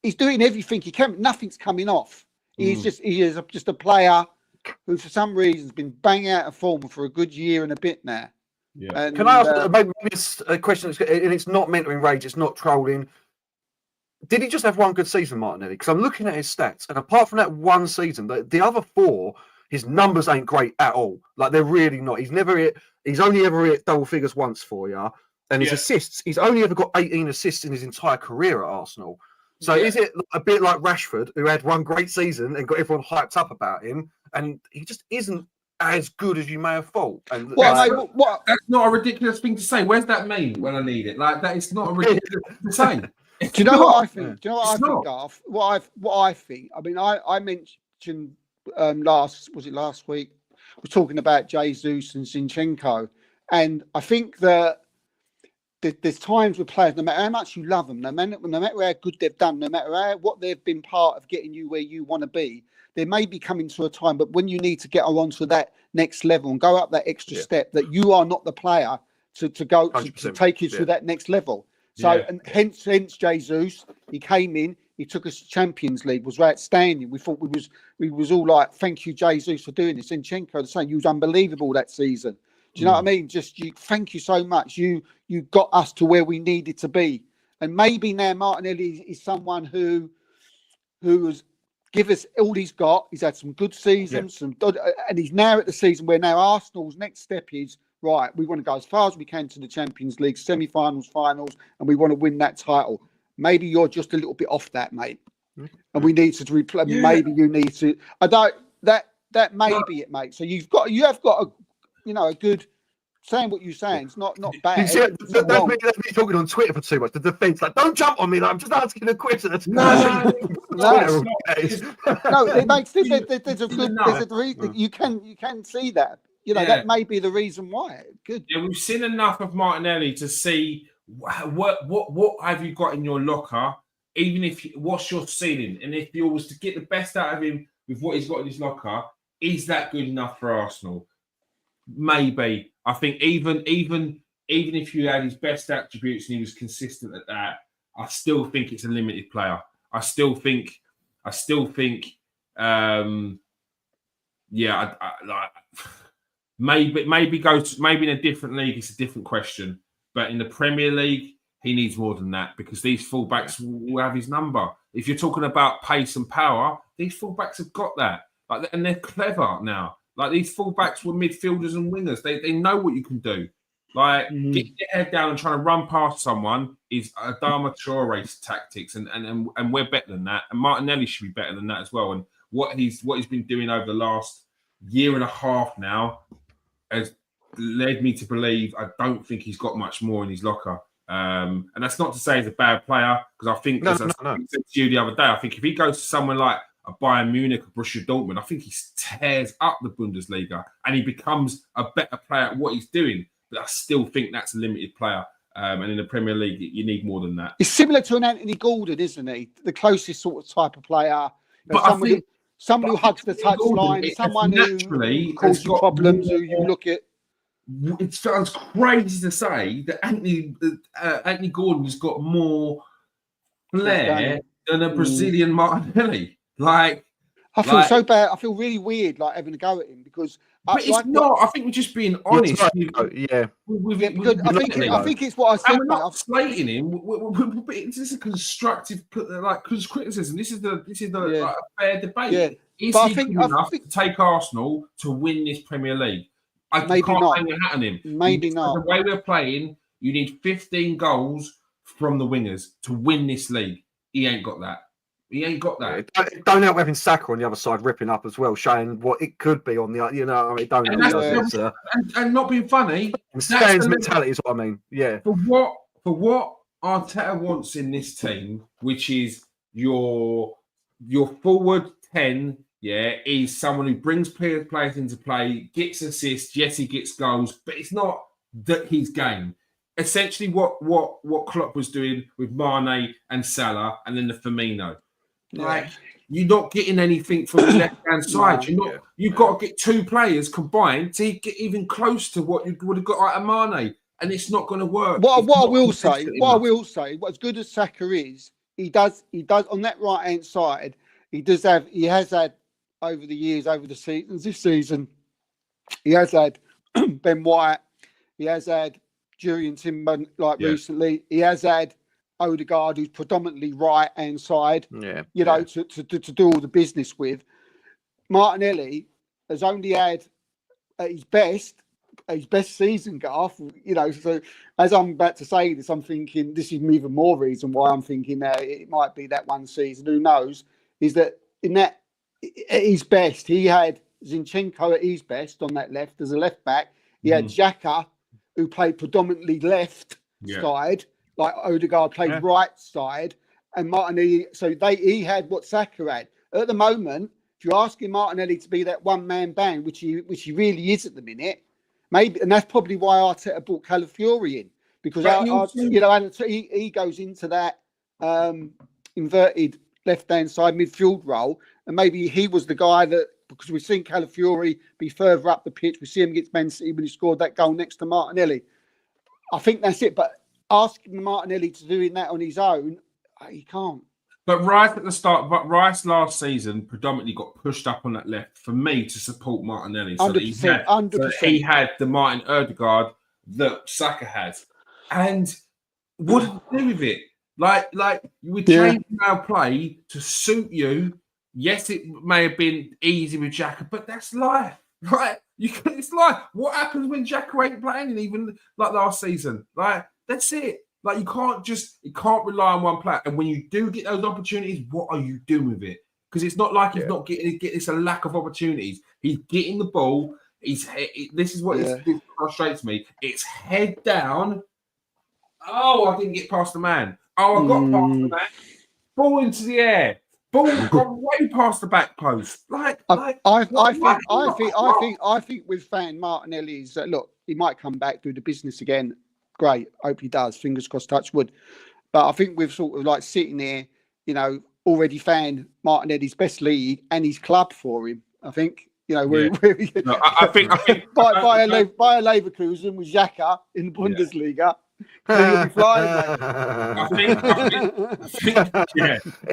He's doing everything he can. Nothing's coming off. He is just a player who, for some reason, has been bang out of form for a good year and a bit now. Yeah. And, can I ask maybe a question? And it's not meant to enrage. It's not trolling. Did he just have one good season, Martinelli? Because I'm looking at his stats, and apart from that one season, the other 4, his numbers ain't great at all. Like they're really not. He's only ever hit double figures once for you, and his assists. He's only ever got 18 assists in his entire career at Arsenal. So is it a bit like Rashford, who had one great season and got everyone hyped up about him, and he just isn't as good as you may have thought? And that's not a ridiculous thing to say. Where's that mean when I need it? Like that, it's not a ridiculous thing to say. Do you know what I think? Do you know what I think, Garth? What I think? I mean, I mentioned last week, we're talking about Jesus and Zinchenko, and I think that there's times with players, no matter how much you love them, no matter how good they've done, no matter what they've been part of getting you where you want to be, there may be coming to a time, but when you need to get on to that next level and go up that extra step, that you are not the player to go to take you to that next level. So, and hence Jesus, he came in, he took us to Champions League, was outstanding. We thought we was all like, thank you, Jesus, for doing this. Zinchenko, the same, you was unbelievable that season. Do you know what I mean? Thank you so much. You got us to where we needed to be. And maybe now Martinelli is someone who has give us all he's got. He's had some good seasons, and he's now at the season where now Arsenal's next step is, right, we want to go as far as we can to the Champions League, semi-finals, finals, and we want to win that title. Maybe you're just a little bit off that, mate. And we need to replay. Maybe you need to. I don't. That may be it, mate. So you have got a good. Saying what you're saying, it's not bad. That's me talking on Twitter for too much. The defense, like, don't jump on me. Like, I'm just asking a question. No, it makes there's a reason. You can see that. That may be the reason why. Good. Yeah, we've seen enough of Martinelli to see what have you got in your locker. Even if what's your ceiling, and if you was to get the best out of him with what he's got in his locker, is that good enough for Arsenal? Maybe. I think even if you had his best attributes and he was consistent at that, I still think it's a limited player. I still think maybe in a different league, it's a different question. But in the Premier League, he needs more than that, because these fullbacks will have his number. If you're talking about pace and power, these fullbacks have got that. And they're clever now. Like, these fullbacks were midfielders and wingers. They know what you can do. Like, getting your head down and trying to run past someone is a Adama Traore tactics, and we're better than that. And Martinelli should be better than that as well. And what he's been doing over the last year and a half now has led me to believe I don't think he's got much more in his locker. And that's not to say he's a bad player, because I think, as I said to you the other day, I think if he goes to someone like a Bayern Munich or Borussia Dortmund, I think he tears up the Bundesliga and he becomes a better player at what he's doing. But I still think that's a limited player. And in the Premier League, you need more than that. It's similar to an Anthony Gordon, isn't he? The closest sort of type of player. Someone who hugs the touchline, someone who causes problems, who you look at. It sounds crazy to say that Anthony Gordon's got more flair than a Brazilian Martinelli. Like, I feel so bad. I feel really weird, like having to go at him because. But it's not. I think we're just being honest. I think it's what I said. And we're not slating him. This is a constructive, criticism. This is a fair debate. Yeah. Is he good enough to take Arsenal to win this Premier League? Maybe can't not. hang your hat on him. Maybe not. The way we're playing, you need 15 goals from the wingers to win this league. He ain't got that. He ain't got that. Don't help having Saka on the other side ripping up as well, showing what it could be on the. You know, I mean, don't. And not being funny. Stan's mentality is what I mean. Yeah. For what Arteta wants in this team, which is your forward 10. Yeah, is someone who brings players into play, gets assists. Yes, he gets goals, but it's not that his game. Essentially, what Klopp was doing with Mane and Salah, and then the Firmino. Like, you're not getting anything from the left-hand side. You've got to get two players combined to get even close to what you would have got out of Mane, and it's not going to work. What I will say, as good as Saka is, he does on that right-hand side. He has had over the years, over the seasons. This season, he has had Ben White. He has had Julian Timber, recently. He has had Odegaard, who's predominantly right-hand side, to do all the business with. Martinelli has only had at his best season, Garth. So as I'm about to say this, I'm thinking this is even more reason why I'm thinking that it might be that one season. Who knows? Is that at his best, he had Zinchenko at his best on that left as a left back. He had Xhaka, who played predominantly left side, like Odegaard played right side, and Martinelli. So he had what Saka had. At the moment, if you're asking Martinelli to be that one-man band, which he really is at the minute, maybe, and that's probably why Arteta brought Calafiori in, because he goes into that inverted left-hand side midfield role, and maybe he was the guy that, because we've seen Calafiori be further up the pitch, we see him against Man City when he scored that goal next to Martinelli. I think that's it, but asking Martinelli to do that on his own, he can't. But Rice last season predominantly got pushed up on that left for me to support Martinelli. So 100%. He had the Martin Odegaard that Saka had. And what did he do with it? Like we changing our play to suit you. Yes, it may have been easy with Xhaka, but that's life, right? It's life. What happens when Xhaka ain't playing, even like last season? Like, that's it. Like, you can't rely on one player. And when you do get those opportunities, what are you doing with it? Because it's not like he's not getting. It's a lack of opportunities. He's getting the ball. This is what frustrates me. It's head down. Oh, I didn't get past the man. Oh, I got past the man. Ball into the air. Ball gone way past the back post. I think with Fan Martinelli's look, he might come back, do the business again. Great, hope he does. Fingers crossed, touch wood. But I think we've sort of like sitting there, already found Martinelli's best league and his club for him. I think I think by a Leverkusen with Xhaka in the Bundesliga. You'll be flying, I think,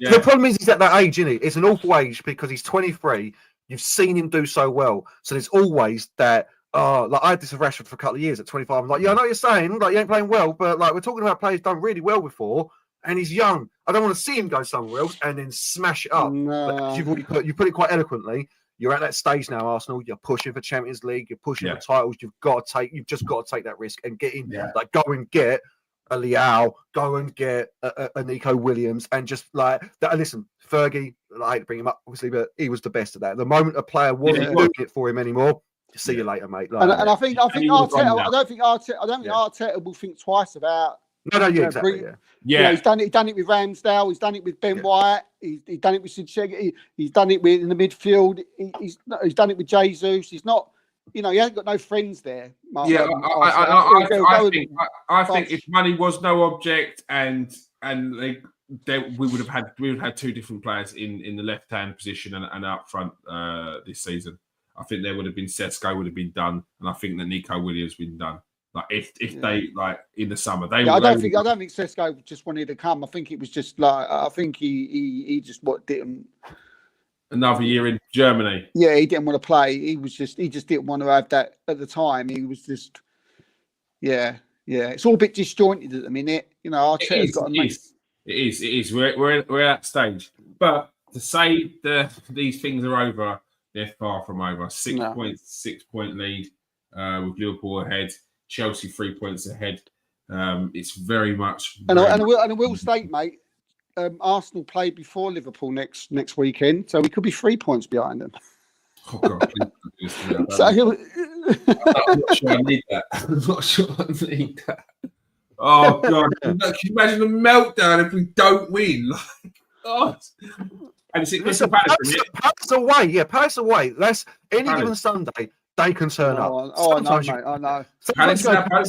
The problem is he's at that age, isn't it? It's an awful age because he's 23. You've seen him do so well, so there's always that. Like I had this with Rashford for a couple of years at 25. I'm like, I know what you're saying, like you ain't playing well, but like we're talking about players done really well before, and he's young. I don't want to see him go somewhere else and then smash it up. No. You put it quite eloquently. You're at that stage now, Arsenal. You're pushing for Champions League. You're pushing for titles. You've just got to take that risk and get in. Like, go and get a Leao. Go and get a Nico Williams, and just like that. Listen, Fergie. I hate to bring him up, obviously, but he was the best at that. The moment a player wasn't doing it for him anymore, see you later, mate. Like, and I think Arteta. I don't think Arteta will think twice about. Exactly. He's done it with Ramsdale. He's done it with Ben White. He's done it with Zinchenko. He's done it in the midfield. He's done it with Jesus. He's not. he hasn't got no friends there. I think if money was no object, and we would have had two different players in the left hand position and up front this season. I think there would have been Sesko would have been done, and I think that Nico Williams been done. Like if they like in the summer, I don't think Sesko just wanted to come. I think it was just like I think he just didn't. Another year in Germany. Yeah, he didn't want to play. He just didn't want to have that at the time. He was just, yeah. It's all a bit disjointed at the minute. Arteta's got to make. It is. We're at that stage. But to say these things are over, they're far from over. 6 point lead with Liverpool ahead. Chelsea 3 points ahead. It's very much. And I will state, mate. Arsenal play before Liverpool next weekend, so we could be 3 points behind them. Oh God! I'm not sure I need that. I'm not sure I need that. Oh God! Can you imagine the meltdown if we don't win? Like, God. And it's Crystal Palace away. Yeah, Palace away. That's any given Sunday. They can turn up. Sometimes I know. Sometimes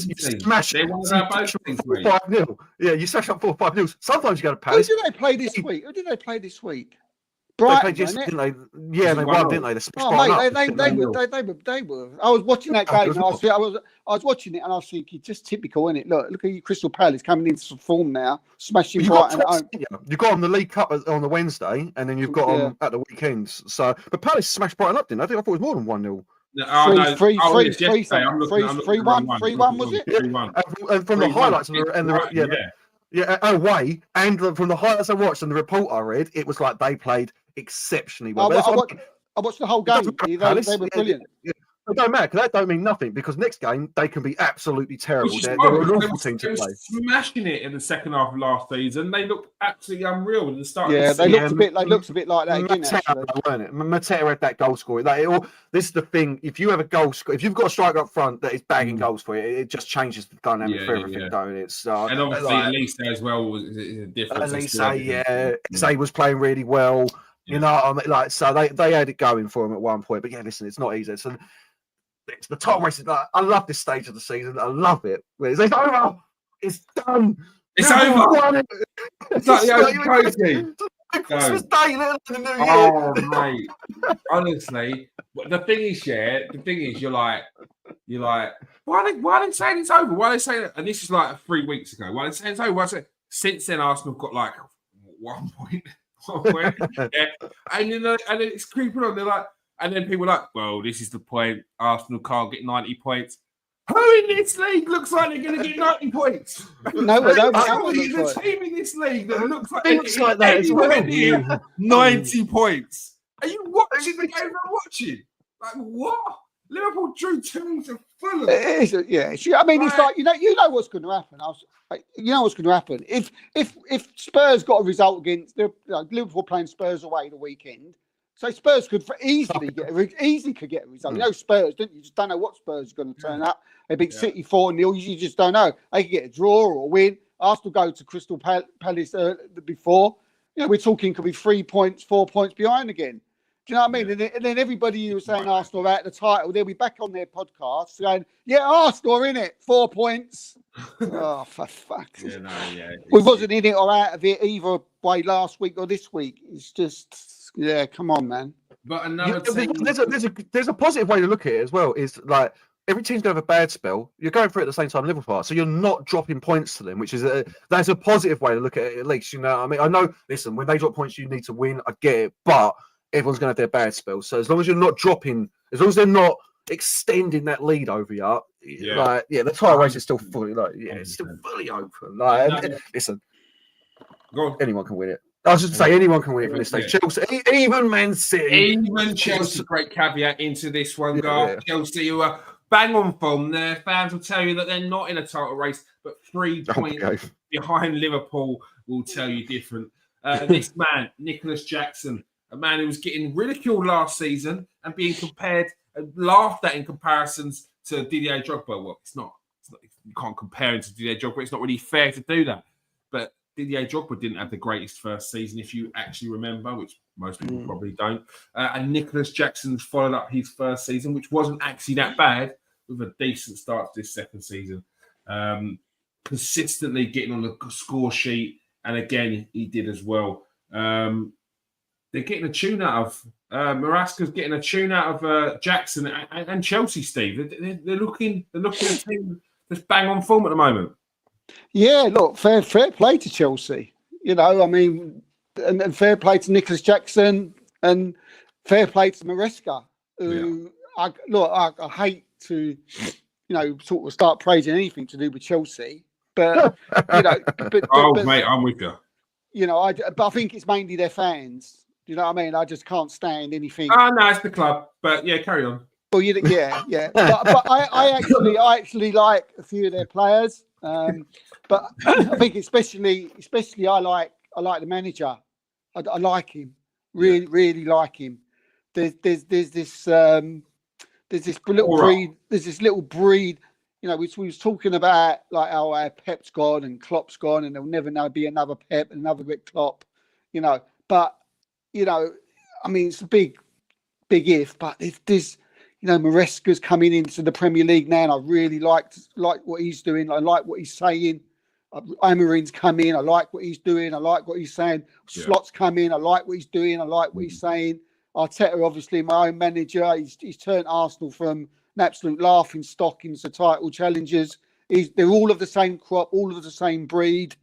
you smash 5-0. Yeah, you smash up 4-5-0. Sometimes you go to Palace. Who did they play this week? Brighton, didn't they? Yeah, they won, didn't they? They were. I was watching that game. I was watching it, and I was thinking, just typical, isn't it? Look at you, Crystal Palace coming into some form now, smashing Brighton at home. You've got on the League Cup on the Wednesday, and then you've got on at the weekends. So, but Palace smashed Brighton up, didn't they? I thought it was more than 1-0. 3-1, was it? 3-1. And from the highlights away, and from the highlights I watched and the report I read, it was like they played exceptionally well. I watched the whole game. They were brilliant. It don't matter, because that don't mean nothing, because next game they can be absolutely terrible. They're an awful team to play. Smashing it in the second half of last season. They looked absolutely unreal in the start. Yeah, they looked a bit like that again. Weren't it? Mateta had that goal scorer. This is the thing. If you have a goal score, if you've got a striker up front that is bagging goals for you, it just changes the dynamic for everything, don't it? So, and obviously, Elise as well was a difference. Elise was playing really well. So they had it going for him at one point. But yeah, listen, it's not easy. So it's the title race. I love this stage of the season. I love it. It's over. It's done. It's over. It's like the old cozy. Christmas Day, little New Year. Oh, mate. Honestly, the thing is, you're like, why are they saying it's over? Why are they saying it? And this is like 3 weeks ago. Why are they saying it's over? Since then, Arsenal have got like 1 point. Yeah. And and it's creeping on. They're like, and then people are like, well, this is the point. Arsenal can't get 90 points. Who in this league looks like they're going to get 90 points? No, the team in this league that looks like that as well. 90 points. Are you watching the game I'm watching? Like, what? Liverpool drew 2 to Fulham. I mean, it's like, you know what's going to happen. You know what's going to happen. If Spurs got a result against Liverpool playing Spurs away the weekend, so Spurs could easily get a result. You know Spurs, don't you? You just don't know what Spurs are going to turn up. They beat City 4-0. You just don't know. They could get a draw or a win. Arsenal go to Crystal Palace before. We're talking could be 3 points, 4 points behind again. Do you know what I mean? And then everybody who was saying Arsenal are out the title, they'll be back on their podcast saying, Arsenal are in it, 4 points. Oh, for fuck's sake. We wasn't in it or out of it either way last week or this week. It's just, come on, man. But another team... There's a positive way to look at it as well, is like, every team's going to have a bad spell. You're going through it at the same time Liverpool are, so you're not dropping points to them, which is that's a positive way to look at it, at least. I mean, I know, listen, when they drop points, you need to win. I get it, but everyone's going to have their bad spells. So as long as you're not dropping, as long as they're not extending that lead over you, the title race is still fully, it's still fully open. Listen, anyone can win it. I was just say anyone can win it from this stage. Chelsea, even Man City, even Chelsea. Great caveat into this one, guys. Chelsea, who are bang on form. Their fans will tell you that they're not in a title race, but 3 points behind Liverpool will tell you different. This man, Nicholas Jackson, a man who was getting ridiculed last season and being compared and laughed at in comparisons to Didier Drogba. Well, it's not. You can't compare him to Didier Drogba. It's not really fair to do that. But Didier Drogba didn't have the greatest first season, if you actually remember, which most people probably don't. And Nicholas Jackson followed up his first season, which wasn't actually that bad, with a decent start to this second season. Consistently getting on the score sheet, and again, he did as well. They're getting a tune out of Maresca's getting a tune out of Jackson and Chelsea. Steve, they're looking a team that's bang on form at the moment. Yeah, look, fair play to Chelsea. You know, I mean, and fair play to Nicholas Jackson, and fair play to Maresca. Who I hate to, sort of start praising anything to do with Chelsea, but mate, I'm with you. But I think it's mainly their fans. Do you know what I mean? I just can't stand anything. Oh no, it's the club. But yeah, carry on. Well, yeah. but I actually like a few of their players. But I think especially I like the manager. I like him. Really like him. There's this little breed. We was talking about like how Pep's gone and Klopp's gone, and there'll never be another Pep and another Klopp. But I mean, it's a big if. But if there's, Maresca's coming into the Premier League now, and I really like what he's doing. I like what he's saying. Amorim's come in. I like what he's doing. I like what he's saying. Slot's come in. I like what he's doing. I like what he's saying. Arteta, obviously, my own manager. He's turned Arsenal from an absolute laughing stock into title challengers. They're all of the same crop, all of the same breed.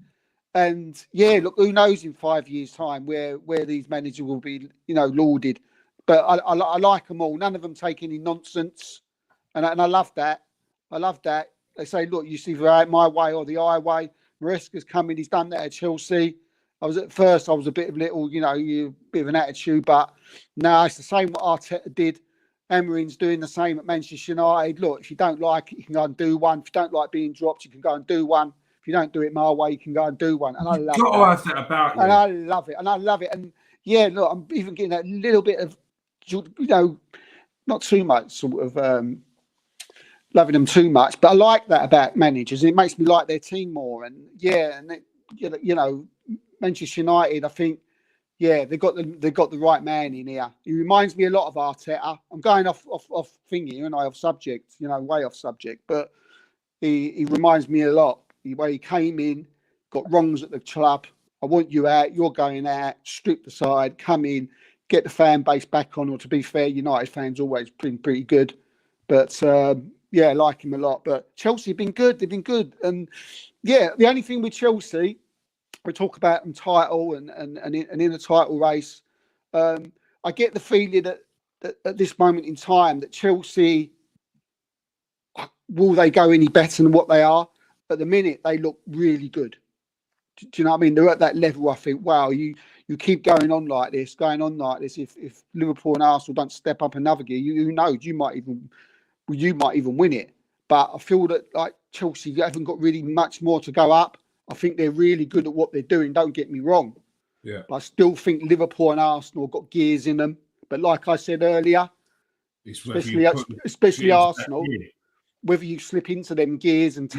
And yeah, look, who knows in 5 years' time where these managers will be, lauded. But I like them all. None of them take any nonsense, and I love that. They say, look, you see my way or the highway. Maresca's coming. He's done that at Chelsea. I was a bit of bit of an attitude, but no, it's the same what Arteta did. Amorim's doing the same at Manchester United. Look, if you don't like it, you can go and do one. If you don't like being dropped, you can go and do one. If you don't do it my way, you can go and do one. And I love that about you. And I love it. And yeah, look, I'm even getting that little bit of, not too much sort of loving them too much, but I like that about managers. It makes me like their team more. And yeah, and Manchester United, I think, yeah, they've got the right man in here. He reminds me a lot of Arteta. I'm going off thingy, and off subject, way off subject, but he reminds me a lot. The way he came in, got wrongs at the club. I want you out. You're going out. Stripped aside. Come in. Get the fan base back on. Or to be fair, United fans always been pretty good. But yeah, I like him a lot. But Chelsea have been good. They've been good. And yeah, the only thing with Chelsea, we talk about them title and in the title race. I get the feeling that at this moment in time that Chelsea, will they go any better than what they are? At the minute, they look really good. Do you know what I mean? They're at that level. I think, wow, you keep going on like this. If Liverpool and Arsenal don't step up another gear, you might even win it. But I feel that like Chelsea haven't got really much more to go up. I think they're really good at what they're doing. Don't get me wrong. Yeah. But I still think Liverpool and Arsenal have got gears in them. But like I said earlier, especially Arsenal. Whether you slip into them gears and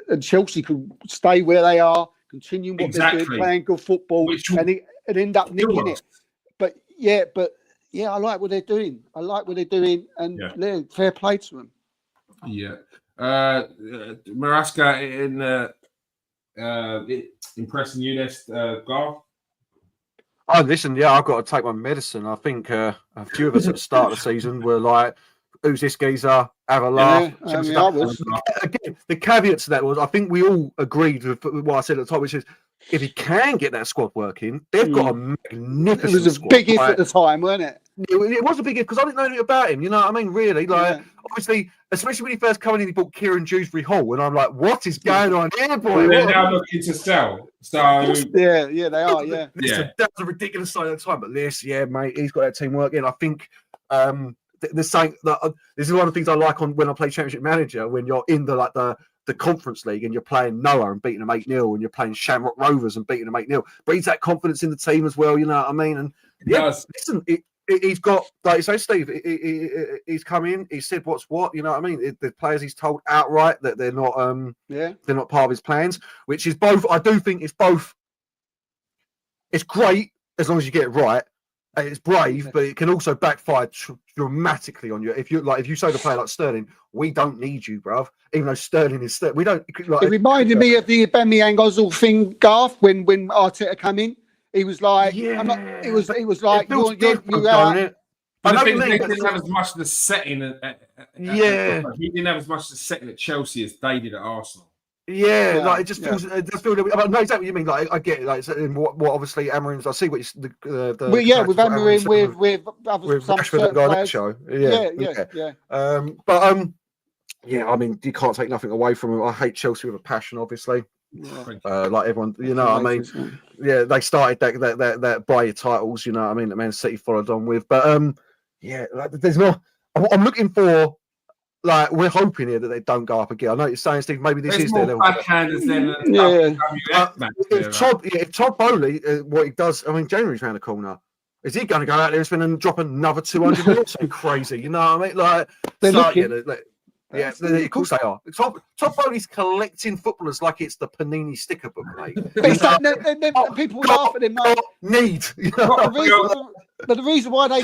and Chelsea could stay where they are, continue what they're doing, playing good football, and end up nicking it. But yeah, I like what they're doing. And fair play to them. Yeah, Maresca impressing you next, Garth? Oh, listen, yeah, I've got to take my medicine. I think a few of us at the start of the season were like, who's this geezer? Have a laugh. Again, the caveat to that was, I think we all agreed with what I said at the top, which is, if he can get that squad working, they've got a magnificent It was a squad, big if at the time, wasn't it? It was a big if because I didn't know anything about him. You know what I mean? Really, obviously, especially when he first came in, he bought Kieran Dewsbury Hall, and I'm like, what is going on here, boy? They're now looking to sell. So yeah, they are. Yeah, that was a ridiculous sign at the time, but mate, he's got that team working. I think. The saying that this is one of the things I like on when I play Championship Manager, when you're in the Conference League and you're playing Noah and beating them 8-0, and you're playing Shamrock Rovers and beating them 8-0. Breeds that confidence in the team as well, you know what I mean? And listen, he's got, like you say, Steve. He's come in. He said what's what. You know what I mean? The players he's told outright that they're not they're not part of his plans. Which is both. I do think it's both. It's great as long as you get it right. And it's brave, but it can also backfire dramatically on you. If you say to a player like Sterling, we don't need you, bruv. Even though Sterling is we don't. Like, it reminded me of the Aubameyang Ozil thing, Garth, when Arteta came in. He was like, yeah, it was like you're out. But I think they didn't have as much of the setting. He didn't have as much of the setting at Chelsea as they did at Arsenal. Yeah, like it just feels. It just feels. I know exactly what you mean. Like I get it. Like what obviously Amorim's. I see what you. With Amorim, with Rashford and guy show. Yeah. Yeah. I mean, you can't take nothing away from him. I hate Chelsea with a passion, obviously. Yeah. Like everyone, you know what I mean? Yeah, they started that buy your titles, you know what I mean? That Man City followed on with. But yeah, like, there's no. I'm looking for. Like, we're hoping here that they don't go up again. I know you're saying, Steve, maybe this is their level. If Todd Bowley, what he does, I mean, January's around the corner. Is he going to go out there and spend and drop another 200 million? So crazy, you know what I mean? Like, they're looking. Of course they are. Todd Bowley's collecting footballers like it's the Panini sticker book, mate. People laugh at him. But the reason why they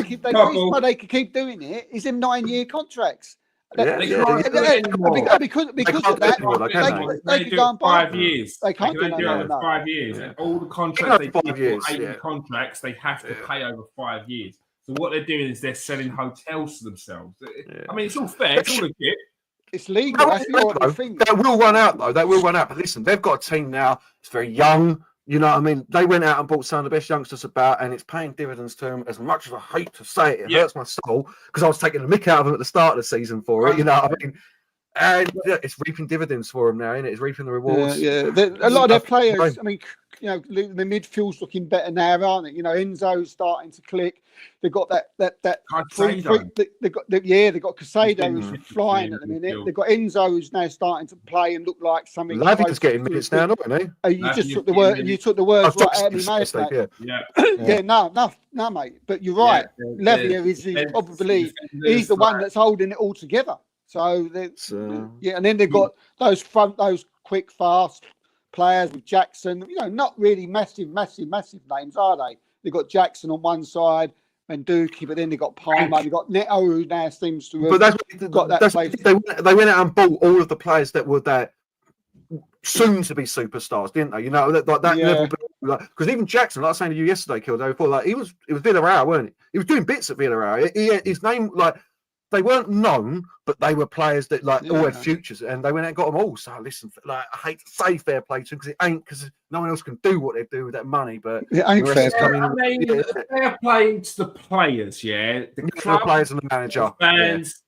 can keep doing it is in 9-year contracts. Because of that, they can go 5 years. They can't do it for 5 years. And all the contracts they give contracts, they have to pay over 5 years. So what they're doing is they're selling hotels to themselves. I mean, it's all fair. It's all legit. It's legal. That will run out, though. That will run out. But listen, they've got a team now. It's very young. You know what I mean? They went out and bought some of the best youngsters about, and it's paying dividends to them. As much as I hate to say it, it hurts my soul because I was taking the mick out of them at the start of the season for it. You know what I mean? And it's reaping dividends for them now, isn't it? It's reaping the rewards. Yeah. A lot of their players, I mean, you know, the midfield's looking better now, aren't it? You know, Enzo's starting to click. They've got that. They've got Casado who's flying at the minute. They've got Enzo who's now starting to play and look like something. Lavia's getting minutes now, isn't he? You just took the word. You took the words right out of me, mate. No, mate. But you're right. Lavia is probably he's the one that's holding it all together. So and then they've got those quick, fast players with Jackson. You know, not really massive names, are they? They've got Jackson on one side, Menduki, but then they've got Palmer. They've got Neto, who now seems to have they went out and bought all of the players that were there soon to be superstars, didn't they? You know, that level. Because even Jackson, like I was saying to you yesterday, Kilday, before, like it was Villarreal, weren't he? He was doing bits at Villarreal. His name, like, they weren't known, but they were players that all had futures, and they went out and got them all. So listen, like, I hate to say fair play to them because it ain't, because no one else can do what they do with that money. But it ain't fair. Fair play to the players, the club, players and the manager, the fans.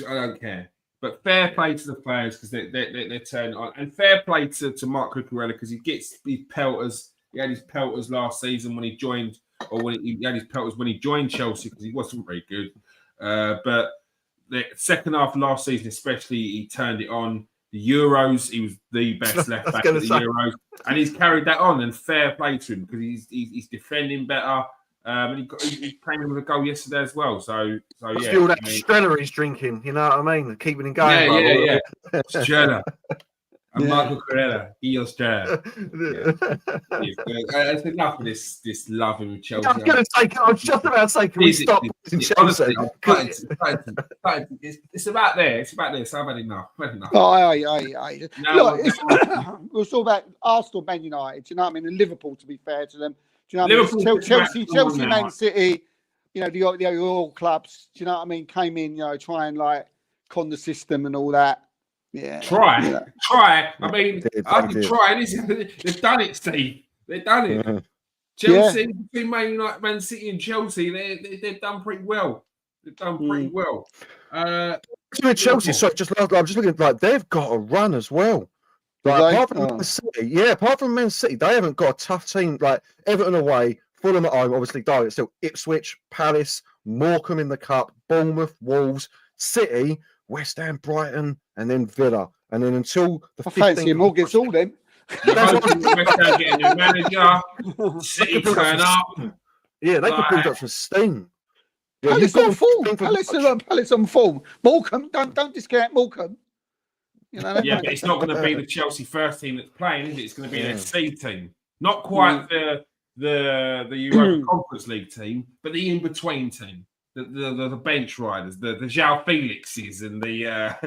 I don't care, but fair play to the players because they're turning on, and fair play to Mark Cucurella because he gets his pelters. He had his pelters last season when he joined, or when he had his pelters when he joined Chelsea because he wasn't very good. But the second half of last season, especially, he turned it on. The Euros, he was the best left back at the Euros, and he's carried that on. And fair play to him because he's defending better. And he came in with a goal yesterday as well. So yeah. Still that Strella he's drinking, you know what I mean? Keeping him going. Yeah. Strella. And Michael Corella, Strella. It's enough of this loving with Chelsea. I was just about to say, can we stop in Chelsea? It's about there. It's about there. So I've had enough. We'll talk about Arsenal, Man United. Do you know what I mean? And Liverpool, to be fair to them. Do you know what I mean? Chelsea, Man City. You know, the all clubs. Do you know what I mean? Came in, you know, try and like con the system and all that. Yeah. Try. I mean, I can try. They've done it, Steve. They've done it. Yeah. Chelsea, between Man United, Man City, and Chelsea, they've done pretty well. They've done pretty well. Chelsea, sorry, I'm just looking at, like, they've got a run as well. Like, apart from Man City, they haven't got a tough team. Like Everton away, Fulham at home, obviously direct. Still Ipswich, Palace, Morecambe in the cup, Bournemouth, Wolves, City, West Ham, Brighton, and then Villa. And then until the 15th... fancy him all gets all them. West Ham getting a new manager, City turn up. Yeah, they could build up some steam. Palace on form. Palace on form. Morecambe, don't discount Morecambe. You know, yeah, but it's not going to be the Chelsea first team that's playing, is it? It's going to be their C team. Not quite the Europa Conference League team, but the in-between team. The bench riders, the João Felixes and the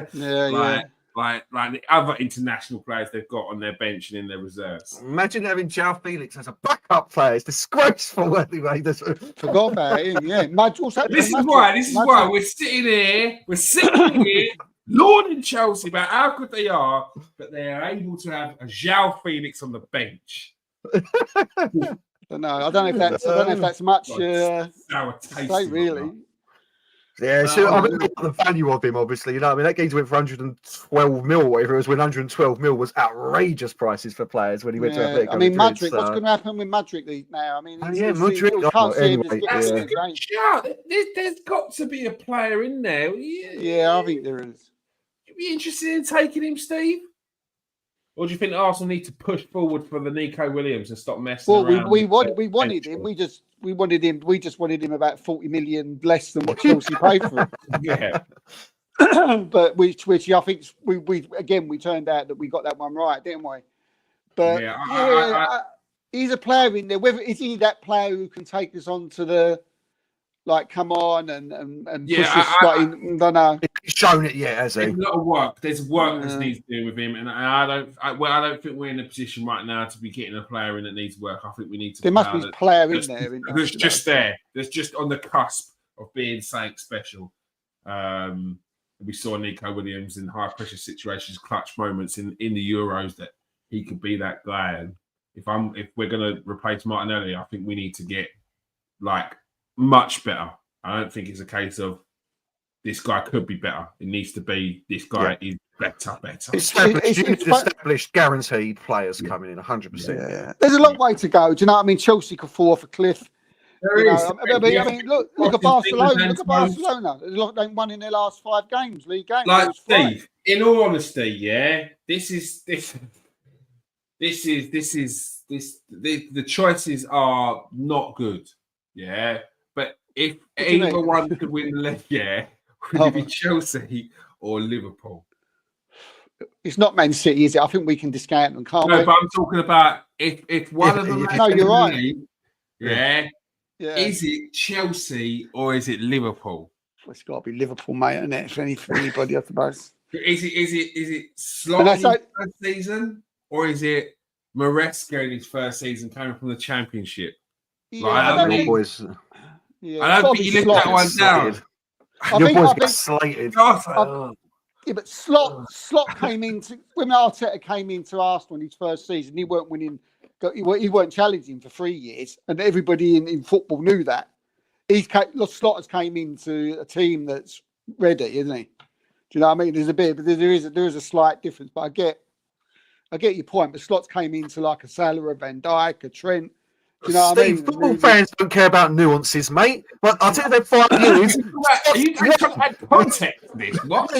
like the other international players they've got on their bench and in their reserves. Imagine having João Felix as a backup player. It's disgraceful anyway. Forgot about him, yeah. This is why we're sitting here lauding Chelsea about how good they are, but they are able to have a João Felix on the bench. I don't know if that's much to say, really. Yeah, so I mean, the value of him, obviously, you know, I mean, that game went for 112 mil, whatever it was, when 112 mil was outrageous prices for players when he went to Atletico. I mean, Madrid, what's going to happen with Madrid now? I mean, Madrid. There's got to be a player in there. Yeah, I think there is. You'd be interested in taking him, Steve? Or do you think Arsenal need to push forward for the Nico Williams and stop messing around? Well, we wanted him. We just wanted him about 40 million less than what Chelsea paid for him. Yeah. But which I think we turned out that we got that one right, didn't we? But he's a player in there. Whether is he that player who can take us on to the come on and push us? I don't know. He's shown it yet, has he? There's a lot of work. There's work that needs doing with him, and I don't think we're in a position right now to be getting a player in that needs work. I think we need to. There must be a player in there. There's just there. There's just on the cusp of being something special. We saw Nico Williams in high pressure situations, clutch moments in the Euros that he could be that guy. And if we're going to replace Martinelli, I think we need to get much better. I don't think it's a case of this guy could be better. It needs to be this guy is better. Established, guaranteed players coming in 100%. Yeah. There's a long way to go. Do you know what I mean? Chelsea could fall off a cliff. I mean, look at Barcelona. Look at Barcelona. They've won in their last 5 games, league games. Steve, in all honesty, the choices are not good. Yeah. But if either one could win the league, would it be Chelsea or Liverpool? It's not Man City, is it? I think we can discount them, can't we? No, but I'm talking about if one of them. No, you're right. Yeah. Is it Chelsea or is it Liverpool? It's got to be Liverpool, mate, isn't it? For anybody, I suppose. Is it Slot in his first season or is it Maresca in his first season coming from the Championship? Yeah, I don't think you lift that one down. Your boys got slated. Yeah, but Slot came into when Arteta came into Arsenal in his first season. He weren't winning. He weren't challenging for 3 years, and everybody in football knew that. Slot has came into a team that's ready, isn't he? Do you know what I mean? There's a bit, but there is a slight difference. But I get your point. But Slot came into like a Salah, a Van Dijk, a Trent. You know what I mean? Football fans don't care about nuances, mate. But I'll tell you that 5 years. Are you talking about context? This what?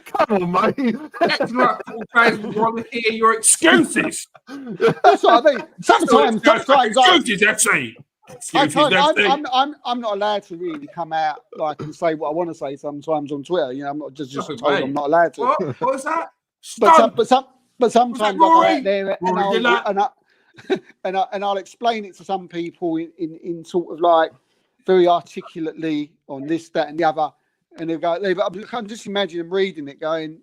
Come on, mate. That's like football fans would want to hear your excuses. That's what I mean. Sometimes excuses. That's it. I'm not allowed to really come out and say what I want to say sometimes on Twitter. You know, I'm not just told I'm not allowed to. What was that? But sometimes I go out there and I'll explain it to some people in sort of very articulately on this, that, and the other, and they can just imagine them reading it, going,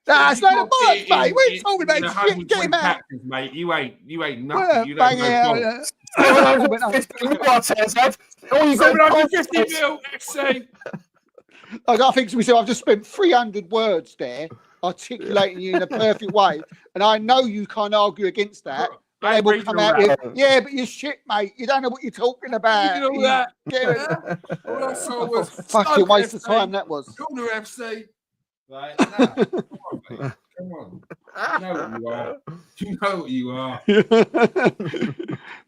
that's not a bollocks, mate. We're talking about shit. Get him out, mate. You ain't nothing. You don't know. 750 mil, FC. I think we said I've just spent 300 words there articulating you in a perfect way, and I know you can't argue against that. They will come out with, but you're shit, mate. You don't know what you're talking about. You know that. Fucking waste of time that was. Corner FC. Right, come on. You know what you are.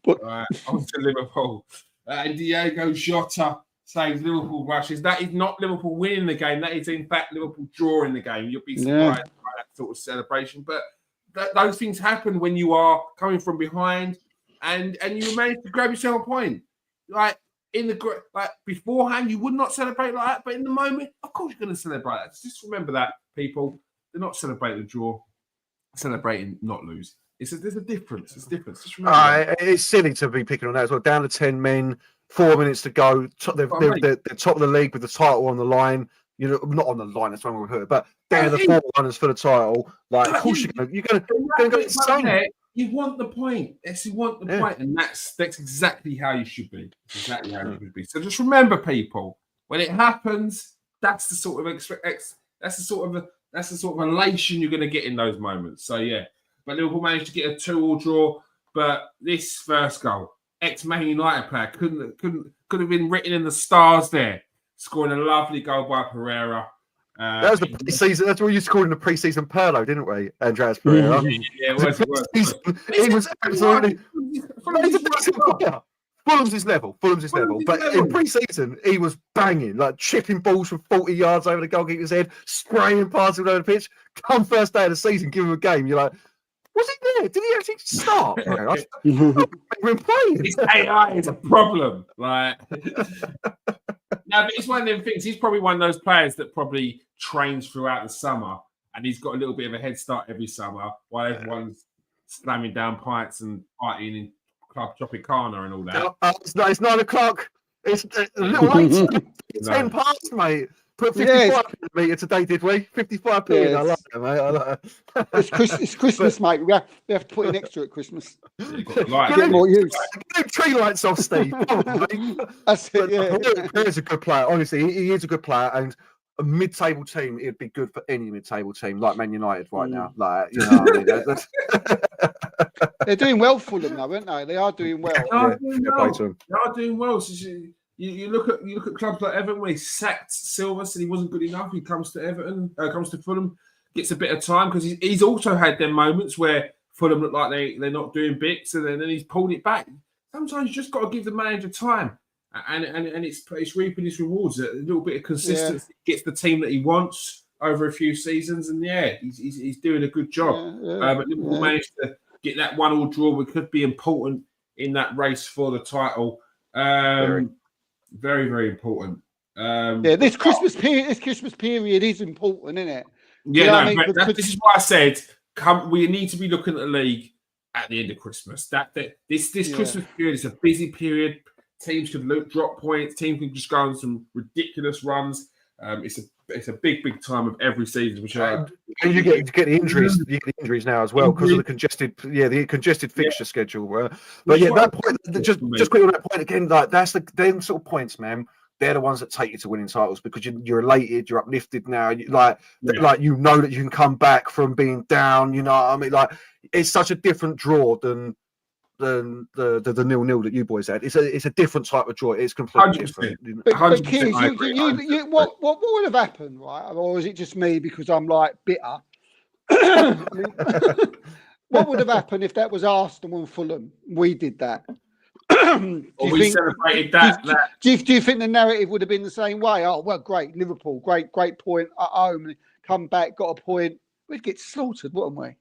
Right, on to Liverpool. And Diego Jota saves Liverpool rushes. That is not Liverpool winning the game. That is, in fact, Liverpool drawing the game. You'll be surprised by that sort of celebration. But those things happen when you are coming from behind and you manage to grab yourself a point. in the like beforehand, you would not celebrate like that. But in the moment, of course, you're going to celebrate that. Just remember that, people. They're not celebrating the draw, celebrating not lose. There's a difference. It's a difference. Just remember it's silly to be picking on that as well. Down to 10 men, 4 minutes to go. They're top of the league with the title on the line. You know, not on the line. That's when we heard, but they're the four runners for the title. Like, of course, you're going to go insane. You want the point. Yes, you want the point, and that's exactly how you should be. Exactly how you should be. So just remember, people, when it happens, that's the sort of that's the sort of elation you're going to get in those moments. So yeah, but Liverpool managed to get a 2-2 draw. But this first goal, ex-Man United player could have been written in the stars there, scoring a lovely goal by Pereira. That was the pre-season. That's what we used to call in the pre-season Pirlo, didn't we? Andreas Pereira. Yeah, it was. He was absolutely. Fulham's his level. But in pre-season, he was banging, like chipping balls from 40 yards over the goalkeeper's head, spraying past him over the pitch. Come first day of the season, give him a game. You're like, was he there? Did he actually start? We're playing. His AI is a problem. Like, no, but it's one of them things. He's probably one of those players that probably trains throughout the summer, and he's got a little bit of a head start every summer while everyone's slamming down pints and partying in Club Tropicana and all that. It's 9 o'clock. It's a little late. 10 past, mate. Put 55p today, did we? 55p. Yes. I like it, mate. I like it. It's Christmas, mate. We have to put in extra at Christmas. Get more use. Get tree lights off, Steve. That's it, yeah. He's a good player. Honestly, he is a good player. And a mid-table team, it'd be good for any mid-table team, like Man United right now. Like, you know what I mean? They're doing well for them, though, aren't they? They are doing well. They are doing well. So you look at clubs like Everton, where he sacked Silva, said he wasn't good enough. He comes to Everton, comes to Fulham, gets a bit of time because he's also had them moments where Fulham look like they're not doing bits, and then he's pulled it back. Sometimes you just got to give the manager time, and it's reaping its rewards. A little bit of consistency gets the team that he wants over a few seasons, and he's doing a good job. But Liverpool managed to get that 1-1 draw, which could be important in that race for the title. Very, very important. This Christmas period is important, isn't it? Yeah, this is why I said we need to be looking at the league at the end of Christmas. This Christmas period is a busy period. Teams could drop points. Teams can just go on some ridiculous runs. It's a big time of every season. And you get the injuries. You get the injuries now as well because of the congested fixture schedule. But that point, just quickly on that point again, like that's them sort of points, man. They're the ones that take you to winning titles because you're elated, you're uplifted now. Like you know that you can come back from being down. You know what I mean? Like it's such a different draw than the 0-0 that you boys had. It's a different type of draw. It's completely 100%. Different. But Keys, what would have happened, right? Or is it just me because I'm like bitter? What would have happened if that was Arsenal and Fulham? We did that. Celebrated that. Do you think the narrative would have been the same way? Oh well, great, Liverpool, great point at home, come back, got a point. We'd get slaughtered, wouldn't we?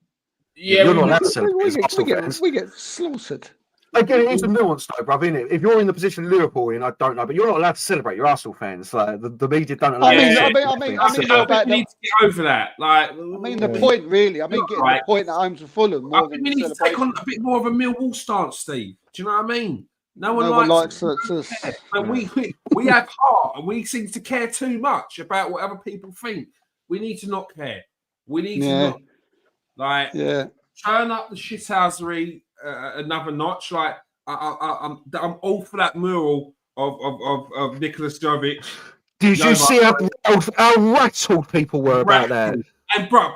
Yeah, you're not allowed to celebrate. We get slaughtered. Again, it is a nuance, though, bruv, isn't it? If you're in the position Liverpool in, I don't know, but you're not allowed to celebrate. You're Arsenal fans. Like the media don't allow. I mean, need to get over that. Like, the point, really. Getting the point at home to Fulham. We need to take on a bit more of a Millwall stance, Steve. Do you know what I mean? No one likes us. But we have heart, and we seem to care too much about what other people think. We need to not care. We need to not turn up the shithousery another notch. Like I'm all for that mural of Nicholas Jovic. Did you see how rattled people were about that? And bro,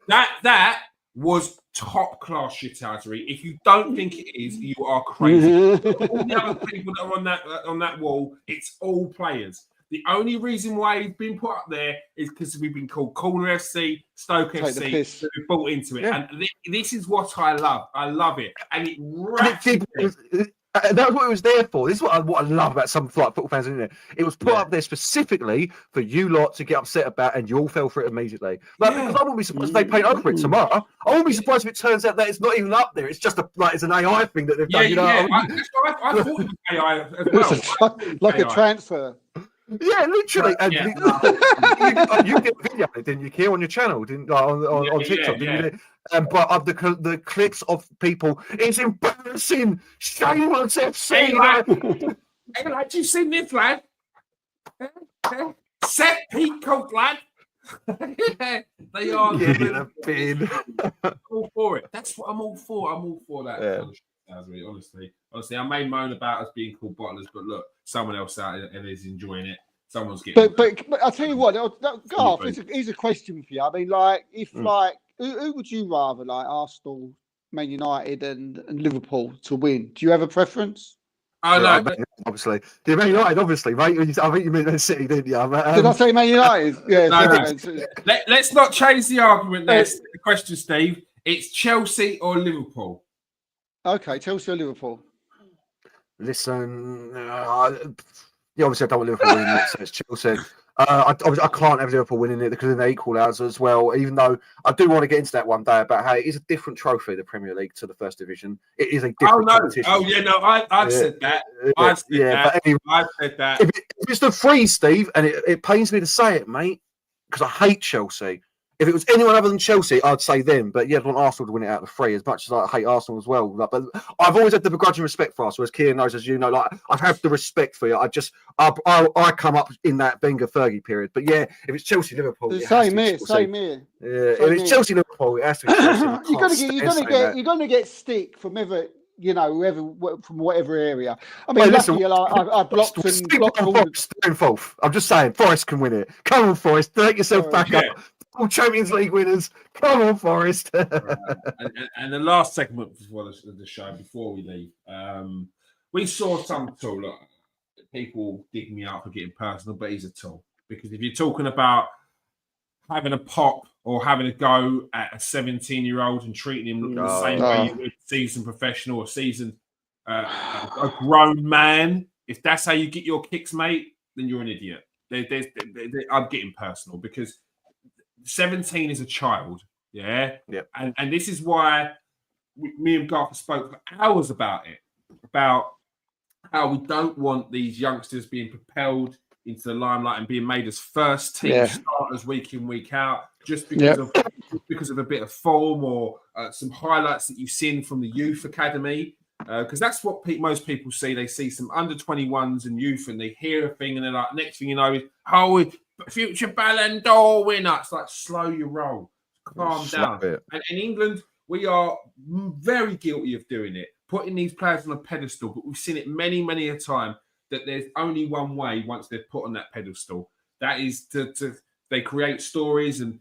that was top class shithousery. If you don't think it is, you are crazy. All the other people that are on that wall, it's all players. The only reason why he's been put up there is because we've been called Corner FC, Stoke FC, so we bought into it. Yeah. And this is what I love. I love it. And And that's what it was there for. This is what I love about some football fans, isn't it? It was put up there specifically for you lot to get upset about, and you all fell for it immediately. Like, because I wouldn't be surprised if they paint over it tomorrow. I wouldn't be surprised if it turns out that it's not even up there. It's just it's an AI thing that they've done. You know, I thought it was AI as well. Like a transfer. Yeah, literally. And you did a video, didn't you, Keir, on your channel, didn't on TikTok, didn't you? But of the clips of people, it's embarrassing. Shame on FC. Hey, lad, you seen this, lad? Set Peacock, lad. They are all for it. That's what I'm all for. I'm all for that. Yeah. Honestly, I may moan about us being called bottlers, but look, someone else out there is enjoying it. Someone's getting. But I'll tell you what, Garth, here's a question for you. I mean, like, if who would you rather, like Arsenal, Man United, and Liverpool to win? Do you have a preference? Oh no, obviously. Yeah, Man United, obviously, right? I think you meant Man City, didn't you? Did I say Man United? Yeah. Let's not change the argument there. The question, Steve. It's Chelsea or Liverpool. Okay, Chelsea or Liverpool. Listen, obviously I don't want Liverpool winning it, so it's Chelsea. I can't have Liverpool winning it because they equal ours as well, even though I do want to get into that one day about how it is a different trophy, the Premier League, to the First Division. It is a different competition. Oh, yeah, no, I've said that. I've said that. But anyway, I've said that. If it's the freeze, Steve, and it pains me to say it, mate, because I hate Chelsea. If it was anyone other than Chelsea, I'd say them. But yeah, I want Arsenal to win it out of the three, as much as I hate Arsenal as well. Like, but I've always had the begrudging respect for Arsenal, as Keir knows, as you know. Like, I have the respect for you. I come up in that Wenger-Fergie period. But yeah, if it's Chelsea, Liverpool, same here. Yeah, if it's Chelsea, Liverpool, it has to be Chelsea. You're gonna get stick from whoever from whatever area. I mean, luckily, I blocked Forest in fourth. I'm just saying, Forest can win it. Come on, Forest, take yourself back up. All Champions League winners. Come on, Forest. And the last segment for the show before we leave, we saw some tool. Look, people dig me out for getting personal, but he's a tool. Because if you're talking about having a pop or having a go at a 17-year-old and treating him the same way you would a seasoned professional or seasoned a grown man, if that's how you get your kicks, mate, then you're an idiot. I'm getting personal because 17 is a child, yeah. And this is why me and Garth spoke for hours about it, about how we don't want these youngsters being propelled into the limelight and being made as first team starters week in, week out, just because of a bit of form or some highlights that you've seen from the youth academy. Because that's what most people see. They see some under 21s and youth, and they hear a thing, and they're like, next thing you know, future Ballon d'Or winner. It's like, slow your roll, calm down. And in England, we are very guilty of doing it, putting these players on a pedestal. But we've seen it many, many a time that there's only one way once they're put on that pedestal. That is they create stories and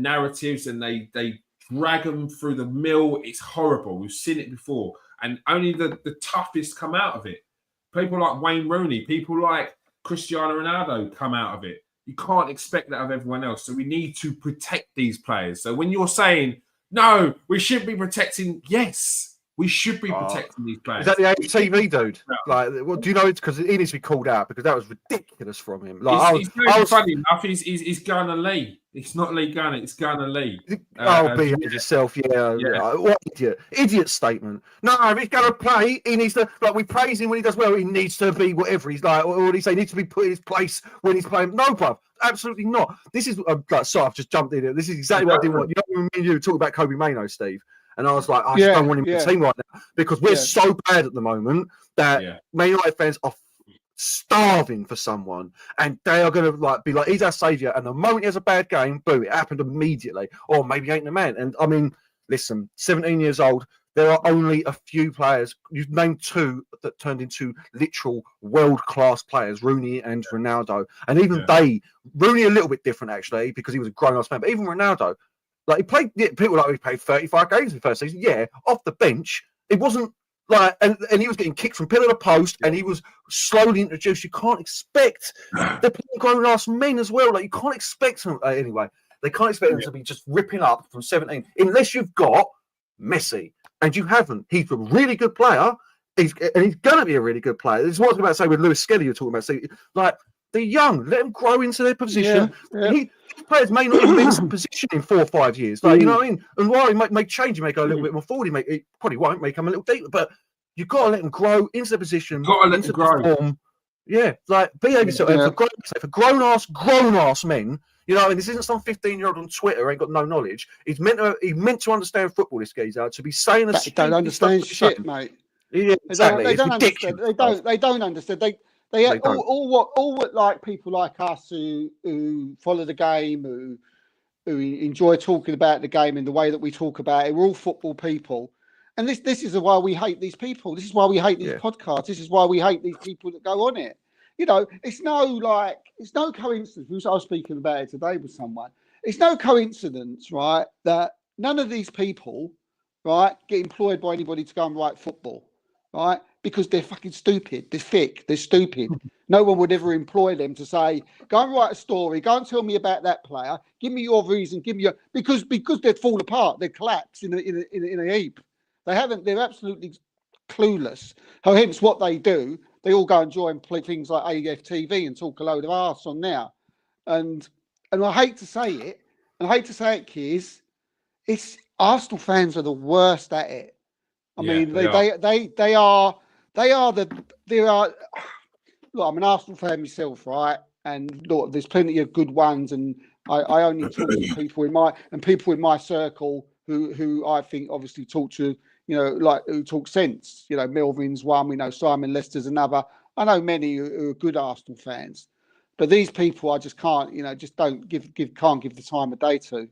narratives, and they drag them through the mill. It's horrible. We've seen it before, and only the toughest come out of it. People like Wayne Rooney, people like Cristiano Ronaldo come out of it. You can't expect that of everyone else. So we need to protect these players. So when you're saying, no, we should be protecting, yes, we should be protecting these players. Is that the ATV dude? No. Like, well, do you know it's because he needs to be called out because that was ridiculous from him. Like, he's funny enough. He's Gunnar Lee. It's not Lee Gunnar. It's Gunnar Lee. Behave yourself. Yeah. What idiot statement. No, if he's going to play, he needs to. Like, we praise him when he does well. He needs to be whatever he's like. Or what do you say? He needs to be put in his place when he's playing. No, bruv. Absolutely not. This is sorry, I've just jumped in here. This is exactly what I didn't want. You know, when me and you talk about Kobe Mano, Steve. And I was like, I just don't want him in the team right now because we're so bad at the moment that Man United fans are starving for someone, and they are going to be like, he's our saviour. And the moment he has a bad game, boom, it happened immediately. Or maybe he ain't the man. And I mean, listen, 17 years old, there are only a few players. You've named two that turned into literal world-class players, Rooney and Ronaldo. And even Rooney a little bit different actually because he was a grown-ass man, but even Ronaldo. Like, he played, people he played 35 games in the first season. Yeah, off the bench. It wasn't like, and he was getting kicked from pillar to post, and he was slowly introduced. You can't expect, they're playing grown-ass men as well. Like, you can't expect them, anyway, they can't expect them to be just ripping up from 17, unless you've got Messi, and you haven't. He's a really good player. he's going to be a really good player. This is what I was about to say with Lewis Skelly. You're talking about. So, like, they're young. Let them grow into their position. Players may not even be in some position in 4 or 5 years. Like, you know what I mean? And while he might change, he may go a little bit more forward. He probably won't. May come a little deeper. But you've got to let them grow into the position. Got to let them grow. Form. Yeah, like behave yourself. For grown ass men. You know, I mean, this isn't some 15-year-old on Twitter who ain't got no knowledge. He's meant to understand football. This geezer to be saying they don't understand shit, mate. Yeah, exactly. They don't understand. They don't understand. They all what like people like us who follow the game, who enjoy talking about the game in the way that we talk about it. We're all football people, and this is why we hate these people. This is why we hate these podcasts. This is why we hate these people that go on it. You know, it's no coincidence. I was speaking about it today with someone. It's no coincidence, right, that none of these people, right, get employed by anybody to go and write football, right? Because they're fucking stupid. They're thick. They're stupid. No one would ever employ them to say, go and write a story. Go and tell me about that player. Give me your reason. Give me your because they'd fall apart. They'd collapse in a heap. They're absolutely clueless. Hence, what they do, they all go and join things like AFTV and talk a load of arse on there. And I hate to say it, kids. It's Arsenal fans are the worst at it. I mean, they are. Look, I'm an Arsenal fan myself, right? And look, there's plenty of good ones, and I only talk to people in my circle who I think obviously talk to, you know, like who talk sense. You know, Melvin's one. We know Simon Lester's another. I know many who are good Arsenal fans, but these people I just can't, you know, just don't can't give the time of day to.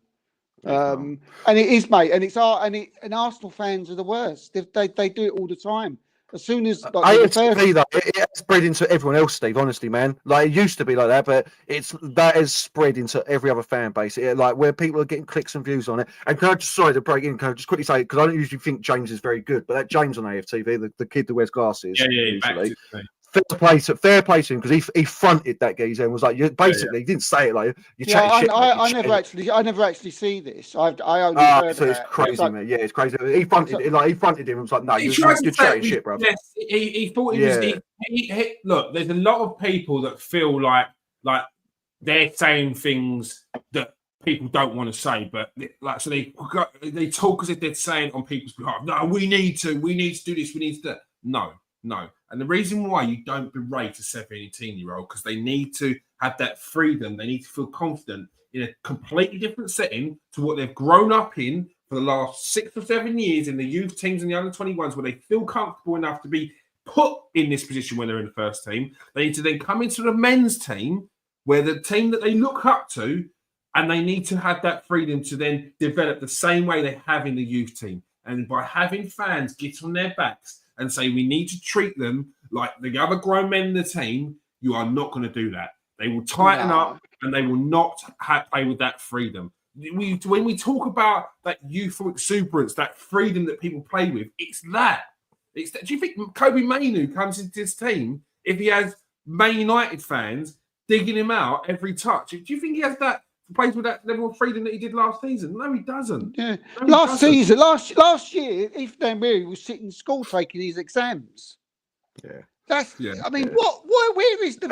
And it is, mate, and Arsenal fans are the worst. They do it all the time. As soon as it has spread into everyone else, Steve. Honestly, man, like it used to be like that, but that has spread into every other fan base. Like where people are getting clicks and views on it. And can I just sorry to break in? Can I just quickly say because I don't usually think James is very good, but that James on AFTV, the kid that wears glasses, usually. Fair play to him because he fronted that geezer and was like, he didn't say it like you. I never actually see this. I only heard so it's crazy, man. Yeah, it's crazy. He fronted him and was like, no, you're chatting shit, bro. Yes, he thought he was. He, look, there's a lot of people that feel like they're saying things that people don't want to say, but like so they talk as if they're saying on people's behalf. No, we need to do this. We need to. No. And the reason why you don't berate a 17-year-old because they need to have that freedom. They need to feel confident in a completely different setting to what they've grown up in for the last 6 or 7 years in the youth teams and the under 21s, where they feel comfortable enough to be put in this position when they're in the first team. They need to then come into the men's team, where the team that they look up to, and they need to have that freedom to then develop the same way they have in the youth team. And by having fans get on their backs and say we need to treat them like the other grown men in the team, you are not going to do that. They will tighten up and they will not play with that freedom. When we talk about that youthful exuberance, that freedom that people play with, it's that. Do you think Kobe Mainoo comes into this team if he has Man United fans digging him out every touch? Do you think he has that? Plays with that level of freedom that he did last season? No, he doesn't. Yeah, last year, if then he was sitting in school taking his exams. Yeah, I mean, where is the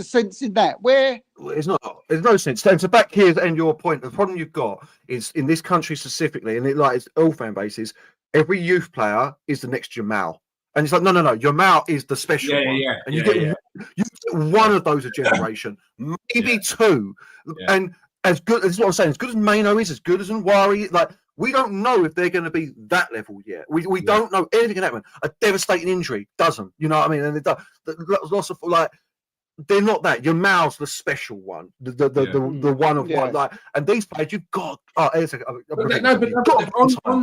sense in that? Where it's not. There's no sense. And to back here and your point, the problem you've got is in this country specifically, and it's all fan bases. Every youth player is the next Jamal. And it's like, no. Jamal is the special one. And you get one of those a generation, maybe two. Yeah. And as good as what I'm saying, as good as Mainoo is, as good as Nwari, like we don't know if they're going to be that level yet. We don't know anything can happen. A devastating injury doesn't, you know what I mean? And lots of like they're not that. Jamal's the special one, the one of one. Like, and these players, you've got. On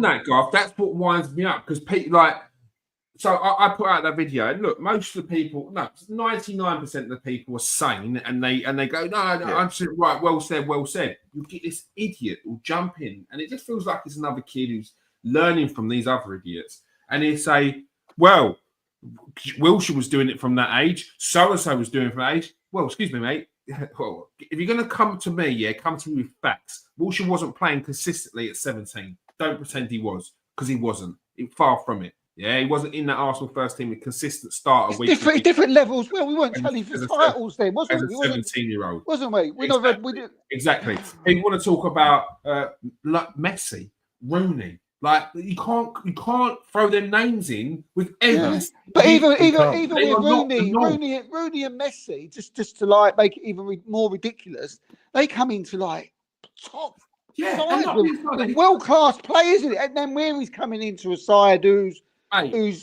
that, Garth, that's what winds me up because people like. So I put out that video, and look, most of the people, 99% of the people are sane, and they go, no, I'm saying, right, well said. You get this idiot who'll jump in, and it just feels like it's another kid who's learning from these other idiots, and they say, well, Wilshere was doing it from that age, so-and-so was doing it from that age. Well, excuse me, mate. Well, if you're going to come to me, come to me with facts. Wilshere wasn't playing consistently at 17. Don't pretend he was, because he wasn't. Far from it. Yeah, he wasn't in that Arsenal first team, a consistent starter. Different levels. Well, we weren't challenging for titles then, wasn't we? As a 17-year-old. Wasn't we? Exactly. People want to talk about Messi, Rooney. Like you can't throw them names in with everything. Yeah. But even with Rooney and Messi, just to like make it even more ridiculous, they come into like top sides with world-class players in it, and then where he's coming into a side who's the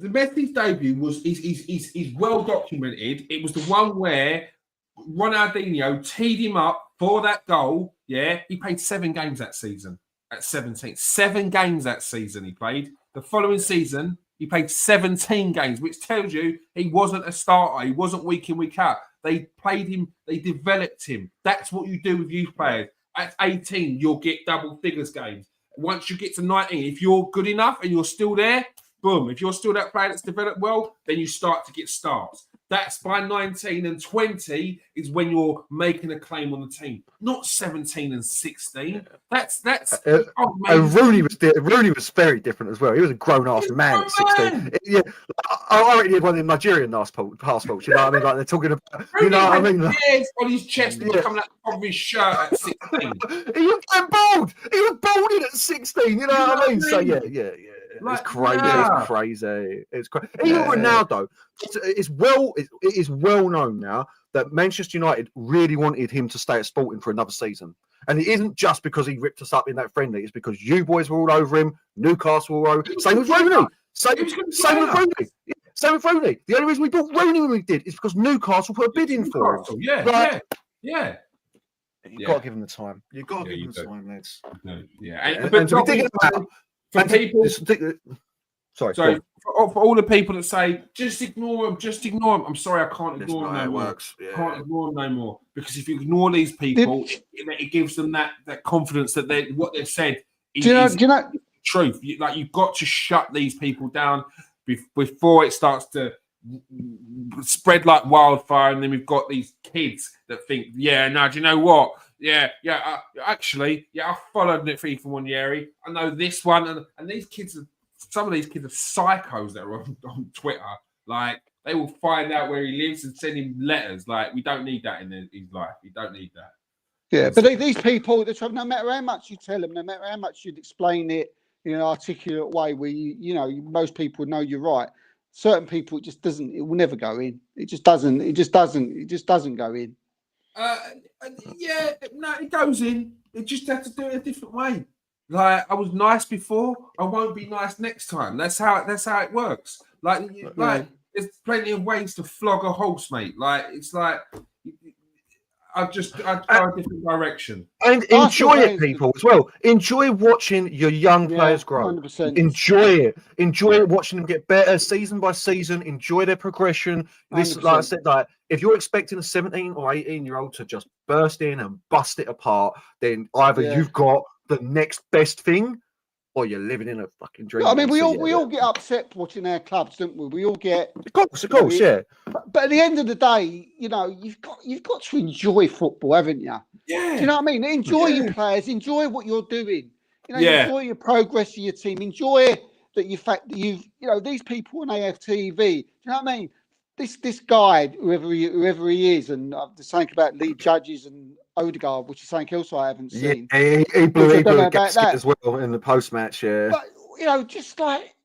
Messi's debut is well documented. It was the one where Ronaldinho teed him up for that goal. Yeah, he played 7 games that season at 17. 7 games that season he played. The following season, he played 17 games, which tells you he wasn't a starter. He wasn't week in, week out. They played him. They developed him. That's what you do with youth players. At 18, you'll get double figures games. Once you get to 19, if you're good enough and you're still there, boom. If you're still that player that's developed well, then you start to get starts. That's by 19 and 20 is when you're making a claim on the team, not 17 and 16. That's. Rooney was very different as well. He was a grown-ass man at 16. Yeah, I already had one in Nigerian passports. You know what I mean? Like they're talking about. You know what I mean? Hairs on his chest and coming out of his shirt at 16. He was bald. He was balding at 16. You know what I mean? So yeah. Like, it's crazy. It's crazy. Even Ronaldo, it is well known now that Manchester United really wanted him to stay at Sporting for another season. And it isn't just because he ripped us up in that friendly. It's because you boys were all over him. Newcastle were over him. Same with Rooney. Same with Rooney. Same with Rooney. The only reason we bought Rooney when we did is because Newcastle put a bid in for him. Yeah. You've got to give him the time. You've got to give him the time, lads. For all the people that say just ignore them, I'm sorry, I can't ignore them no more. Can't ignore them no more, because if you ignore these people, it gives them that confidence that what they've said is the truth. You've got to shut these people down before it starts to spread like wildfire, and then we've got these kids that think, do you know what? I followed it for Ethan Wanyeri. I know this one, and these kids some of these kids are psychos that are on Twitter. Like, they will find out where he lives and send him letters. Like, we don't need that in his life. We don't need that. Yeah, but these people, no matter how much you tell them, no matter how much you'd explain it in an articulate way where most people know you're right. Certain people, it will never go in. It just doesn't go in. It goes in. It just have to do it a different way. Like, I was nice before, I won't be nice next time. That's how it works. Like there's plenty of ways to flog a horse, mate. Like, it's like I'd go a different direction. And enjoy it, people, as well. Enjoy watching your young players grow. 100%. Enjoy it. Enjoy watching them get better season by season. Enjoy their progression. This, 100%. Like I said, like, if you're expecting a 17 or 18-year-old to just burst in and bust it apart, then either you've got the next best thing, or you're living in a fucking dream. I mean, we all get upset watching our clubs, don't we? We all get, of course, yeah. But at the end of the day, you've got to enjoy football, haven't you? Yeah. Do you know what I mean? Enjoy your players, enjoy what you're doing. Enjoy your progress of your team. Enjoy the fact that these people on AFTV. Do you know what I mean? This guy, whoever he is, and the saying about lead judges and Odegaard, which is something else I haven't seen. Yeah, he blew a gasket as well in the post-match, yeah. But, just like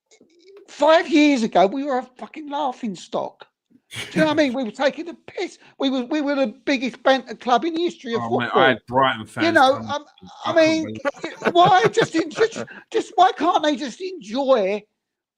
5 years ago, we were a fucking laughing stock. Do you know what I mean? We were taking the piss. We were the biggest banter club in the history of football. Mate, I had Brighton fans. Why why can't they just enjoy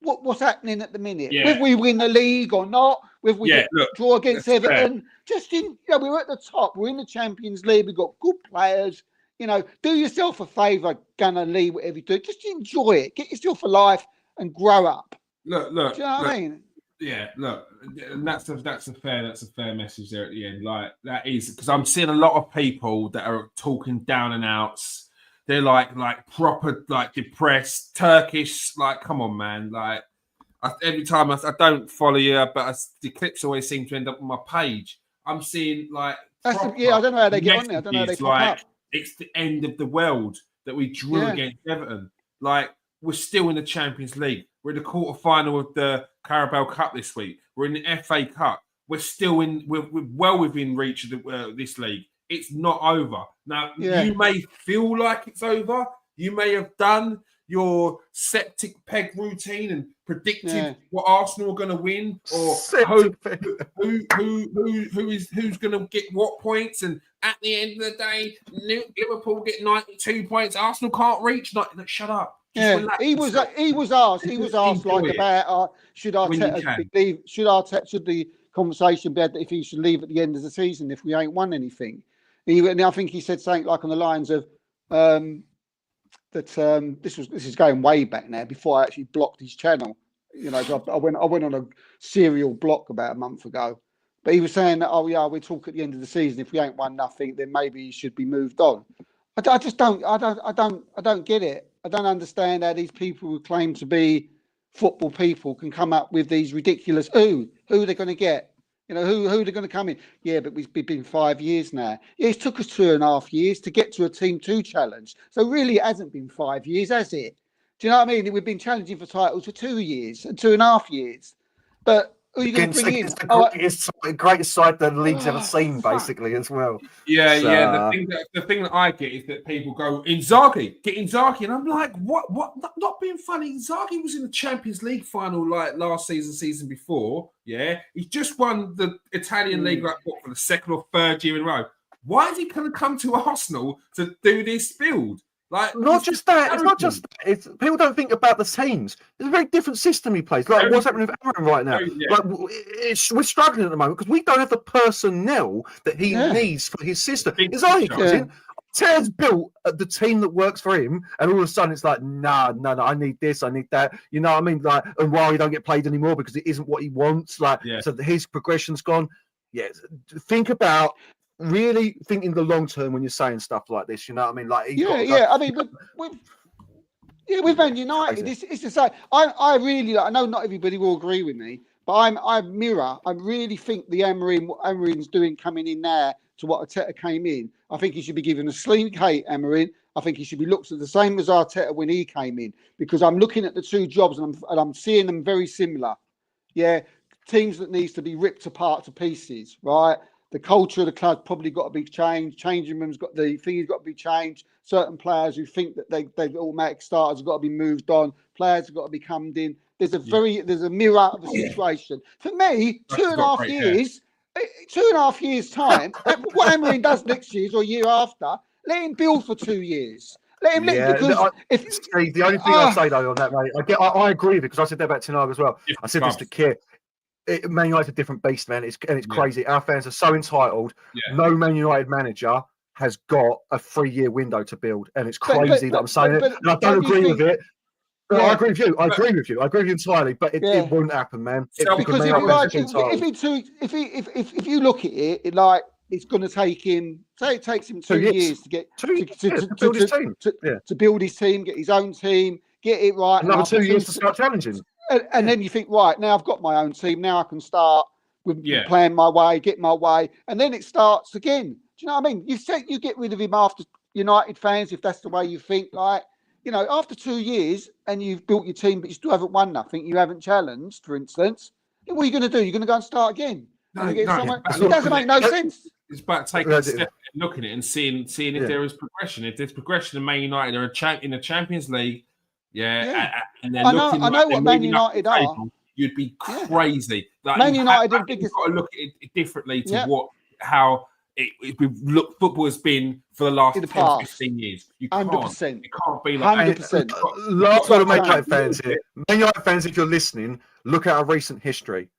what's happening at the minute? Yeah. Whether we win the league or not, whether we draw against Everton, we're at the top. We're in the Champions League. We've got good players. Do yourself a favour, Gunnar Lee, whatever you do. Just enjoy it. Get yourself a life and grow up. Look. Do you know what I mean? Yeah, look, and that's a fair message there at the end. Like, that is, because I'm seeing a lot of people that are talking down and outs. They're like proper, like, depressed, Turkish. Like, come on, man. Like, every time I don't follow you, but the clips always seem to end up on my page. I'm seeing, like, I don't know how they get on there. I don't know how they pop up. It's the end of the world that we drew against Everton. like we're still in the Champions League. We're in the quarterfinal of the Carabao Cup this week. We're in the FA Cup. We're still in. We're well within reach of this league. It's not over. Now, you may feel like it's over. You may have done your septic peg routine and predicted what Arsenal are going to win, or who's going to get what points. And at the end of the day, Liverpool get 92 points. Arsenal can't reach. Shut up. He was asked like about should Arteta leave? Should the conversation be if he should leave at the end of the season if we ain't won anything? And I think he said something like on the lines of that this is going way back now before I actually blocked his channel. You know, I went on a serial block about a month ago. But he was saying that, we'll talk at the end of the season. If we ain't won nothing, then maybe he should be moved on. I just don't get it. I don't understand how these people who claim to be football people can come up with these ridiculous who they're going to get. You know, who they're going to come in. Yeah, but we've been 5 years now. Yeah, it took us 2.5 years to get to a Team 2 challenge. So really, it hasn't been 5 years, has it? Do you know what I mean? We've been challenging for titles for 2 years and 2.5 years. But who are you going to bring in? The greatest side the league's ever seen, basically, as well. Yeah. The thing that I get is that people go, Inzaghi. And I'm like, what? Not being funny. Inzaghi was in the Champions League final like last season before. Yeah. He just won the Italian League for the second or third year in a row. Why is he going to come to Arsenal to do this build? Like, not just that. It's not just that. It's, people don't think about the teams. It's a very different system he plays. Like what's happening with Aaron right now. Like we're struggling at the moment because we don't have the personnel that he needs for his system. Inzaghi comes in. Ted's built the team that works for him, and all of a sudden it's like, no, I need this, I need that. You know what I mean? Like, and why he don't get played anymore because it isn't what he wants. Like, so his progression's gone. Yeah, think about. Really thinking the long term when you're saying stuff like this, you know what I mean? Like, I mean, with Man United, it's the same. I really, I know not everybody will agree with me, but I really think the Amarin's doing coming in there to what Arteta came in. I think he should be given a slim Kate Amarin. I think he should be looked at the same as Arteta when he came in, because I'm looking at the two jobs and I'm seeing them very similar. Yeah, teams that needs to be ripped apart to pieces, right? The culture of the club's probably got to be changed. Changing rooms got the thing has got to be changed. Certain players who think that they're automatic starters have got to be moved on. Players have got to be come in. There's a mirror of a situation. For me, 2.5 years, 2.5 years time. What Amarin does next year or year after, let him build for 2 years. Let him Steve, the only thing I'll say though on that, mate, I agree because I said that about Tenag as well. I said this to Kit. Man United's a different beast, man. It's crazy. Our fans are so entitled. No Man United manager has got a 3-year window to build, and it's crazy that I'm saying it. And I don't agree with it. But I agree with you. I agree with you. I agree with you entirely. But it won't happen, man. Because if you look at it, like it's going to take him. Say it takes him 2 years to get to build his team. To build his team, get his own team, get it right. Another 2 years to start challenging. And then you think, right, now I've got my own team. Now I can start with playing my way, get my way. And then it starts again. Do you know what I mean? You get rid of him after United fans, if that's the way you think. Like, you know, after 2 years and you've built your team, but you still haven't won nothing, you haven't challenged, for instance, what are you going to do? You're going to go and start again? It doesn't make no sense. It's about taking a step and looking at it and seeing if there is progression. If there's progression in Man United, they're in the Champions League. And then I know what Man United are. You'd be crazy. Like, Man United are biggest. You've got to look at it differently to how football has been for the last 10, 15 years. You can't. 100%. It can't be like 100%. Last one of Man United fans here. Man United fans, if you're listening, look at our recent history.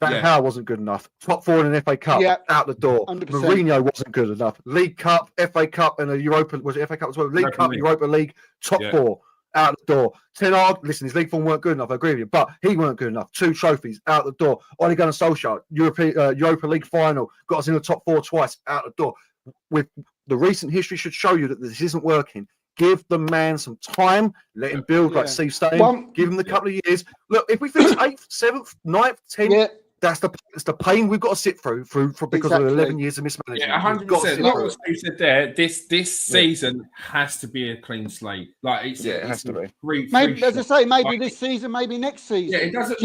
Van Gaal wasn't good enough. Top 4 in an FA Cup, out the door. 100%. Mourinho wasn't good enough. League Cup, FA Cup, and a Europa. Was it FA Cup as well? League Cup, Europa League, top 4. Out the door. Tenag, listen, his league form weren't good enough. I agree with you, but he weren't good enough. 2 trophies out the door. Ole Gunnar Solskjaer, Europa League final, got us in the top 4 twice. Out the door. With the recent history, should show you that this isn't working. Give the man some time. Let him build, like Steve's saying. Give him the couple of years. Look, if we finish 8th, 7th, 9th, 10th, That's the pain we've got to sit through because of 11 years of mismanagement. Yeah, 100%. Like what you said there, this season has to be a clean slate. Like it has to be. Maybe, as I say, maybe this season, maybe next season. Yeah, it doesn't.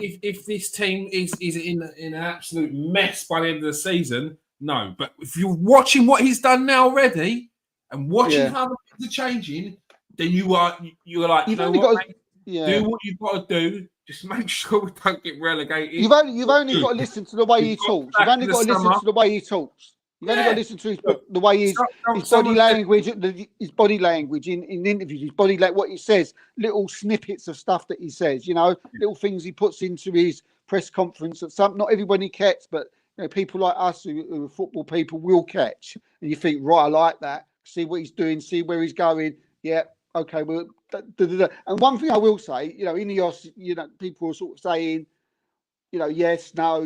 If this team is in an absolute mess by the end of the season, no. But if you're watching what he's done now already and watching how the things are changing, then you're like, do what you've got to do. Just make sure we don't get relegated. You've only got to listen to the way he talks. You've only got to listen to the way he talks. You've only got to listen to the way his body language, his body language in interviews, his body like what he says, little snippets of stuff that he says. Little things he puts into his press conference that not everybody catch, but people like us who are football people will catch. And you think, right, I like that. See what he's doing. See where he's going. Yeah. Okay, well, and one thing I will say, Ineos, people are sort of saying, yes, no.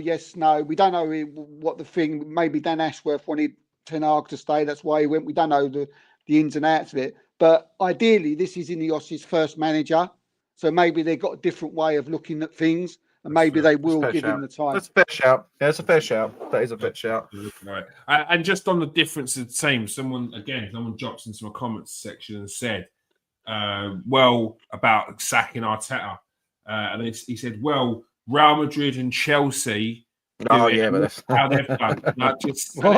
We don't know what the thing. Maybe Dan Ashworth wanted Ten Hag to stay. That's why he went. We don't know the ins and outs of it. But ideally, this is Ineos' first manager, so maybe they've got a different way of looking at things, and maybe they will give him the time. That's a fair shout. Yeah, it's a fair shout. That is a fair shout. Right. And just on the difference of the team, someone drops into my comments section and said, about sacking Arteta, and he said, Real Madrid and Chelsea. Oh yeah, but that's how they've done.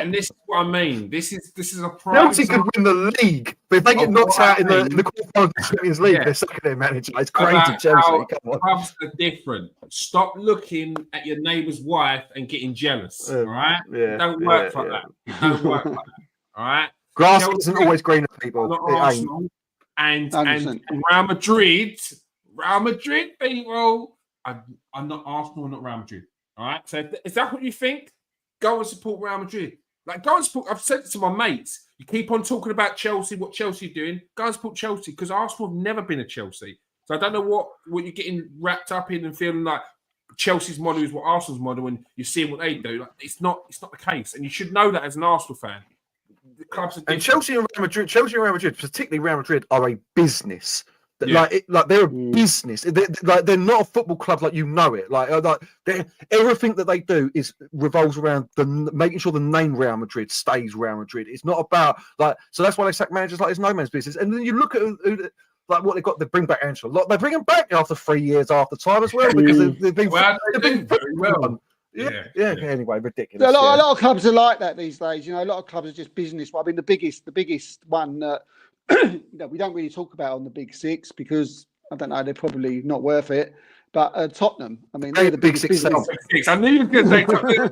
And this is what I mean. This is a prime. Chelsea could win the league, but if they get knocked out in the quarterfinals of the Champions League, they're sacking their manager. It's crazy, Chelsea. Come on. Clubs are different. Stop looking at your neighbour's wife and getting jealous. All right, don't work like that. Don't work like that. All right. Grass isn't always greener, people. It ain't. And Real Madrid, people. I'm not Arsenal, not Real Madrid. All right. So is that what you think? Go and support Real Madrid. Go and support. I've said it to my mates. You keep on talking about Chelsea, what Chelsea are doing. Go and support Chelsea because Arsenal have never been a Chelsea. So I don't know what you're getting wrapped up in and feeling like Chelsea's model is what Arsenal's model, and you're seeing what they do. It's not the case, and you should know that as an Arsenal fan. The clubs are different. And Chelsea and Real Madrid, particularly Real Madrid, are a business. They're a business. They're not a football club like you know it. Everything that they do revolves around making sure the name Real Madrid stays Real Madrid. It's not about so that's why they sack managers like it's no man's business. And then you look at what they've got. They bring back Ancelotti. They bring him back after 3 years after time as well because they've been very well. Yeah. Anyway, ridiculous. A lot of clubs are like that these days. A lot of clubs are just business. I mean, the biggest one that we don't really talk about on the Big Six because I don't know, they're probably not worth it. But Tottenham, I mean, they're the Big Six. I knew you were going to say Tottenham.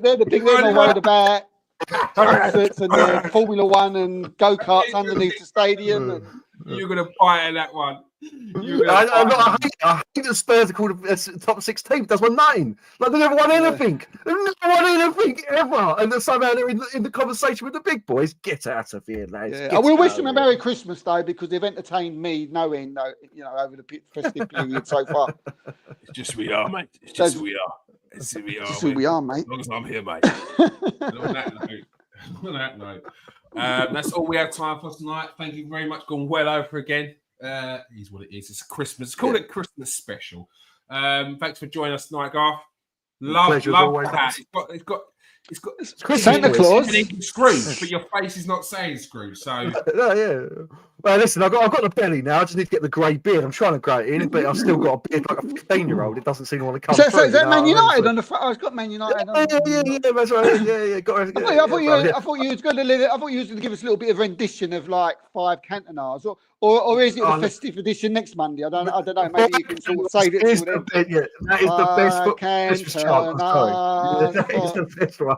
They're the big. They're not worried about concerts and Formula One and go-karts underneath the stadium. You're going to bite at that one. I think the Spurs are called a top 6 team. That's one 9. They never won anything. They've never won anything ever. And then somehow they're in the conversation with the big boys. Get out of here, lads. I will wish them a Merry Christmas though, because they've entertained me no end, over the festive period so far. It's just who we are, mate. It's just who we are. It's who we are. It's who we are, mate. As long as I'm here, mate. On that note, that's all we have time for tonight. Thank you very much. Gone well over again. Is what it is. It's Christmas. Call it Christmas special. Thanks for joining us tonight, Garth. Love that. It's got Santa Claus. Scrooge, but your face is not saying Scrooge. So yeah. Well, listen, I've got the belly now. I just need to get the grey beard. I'm trying to grow it in, but I've still got a beard like a 15-year-old. It doesn't seem to want to come. So is that Man United on the front? Oh, it's got Man United. Yeah. That's right. Yeah. I thought you was going to give us a little bit of rendition of 5 Cantonars, or is it the festive edition next Monday? I don't know. Maybe you can sort of save it till then. Yeah, that is the best Christmas chant. That is the best one.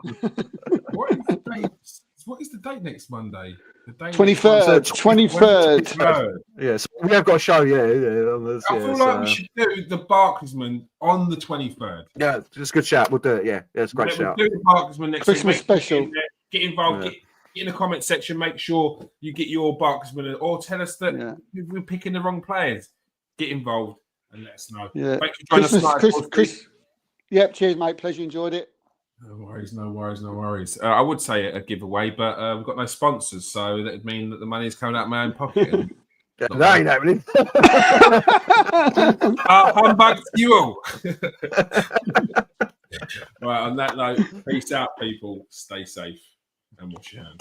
What is the date next Monday? The date 23rd. Yeah, so we have got a show. Yeah. I feel like we should do the Barkersman on the 23rd. Yeah, it's a good shout. We'll do it. Yeah, it's a great shout. We'll do the Barkersman next Christmas week. special. Get involved. Get in the comment section. Make sure you get your Barkersman, or tell us that we're picking the wrong players. Get involved and let us know. Yeah. Thank you for joining us. Chris. Yep. Cheers, mate. Pleasure. Enjoyed it. No worries. I would say a giveaway, but we've got no sponsors, so that would mean that the money's coming out of my own pocket. Yeah, that ain't happening. Humbug to you all. Right, on that note, peace out, people. Stay safe and wash your hands.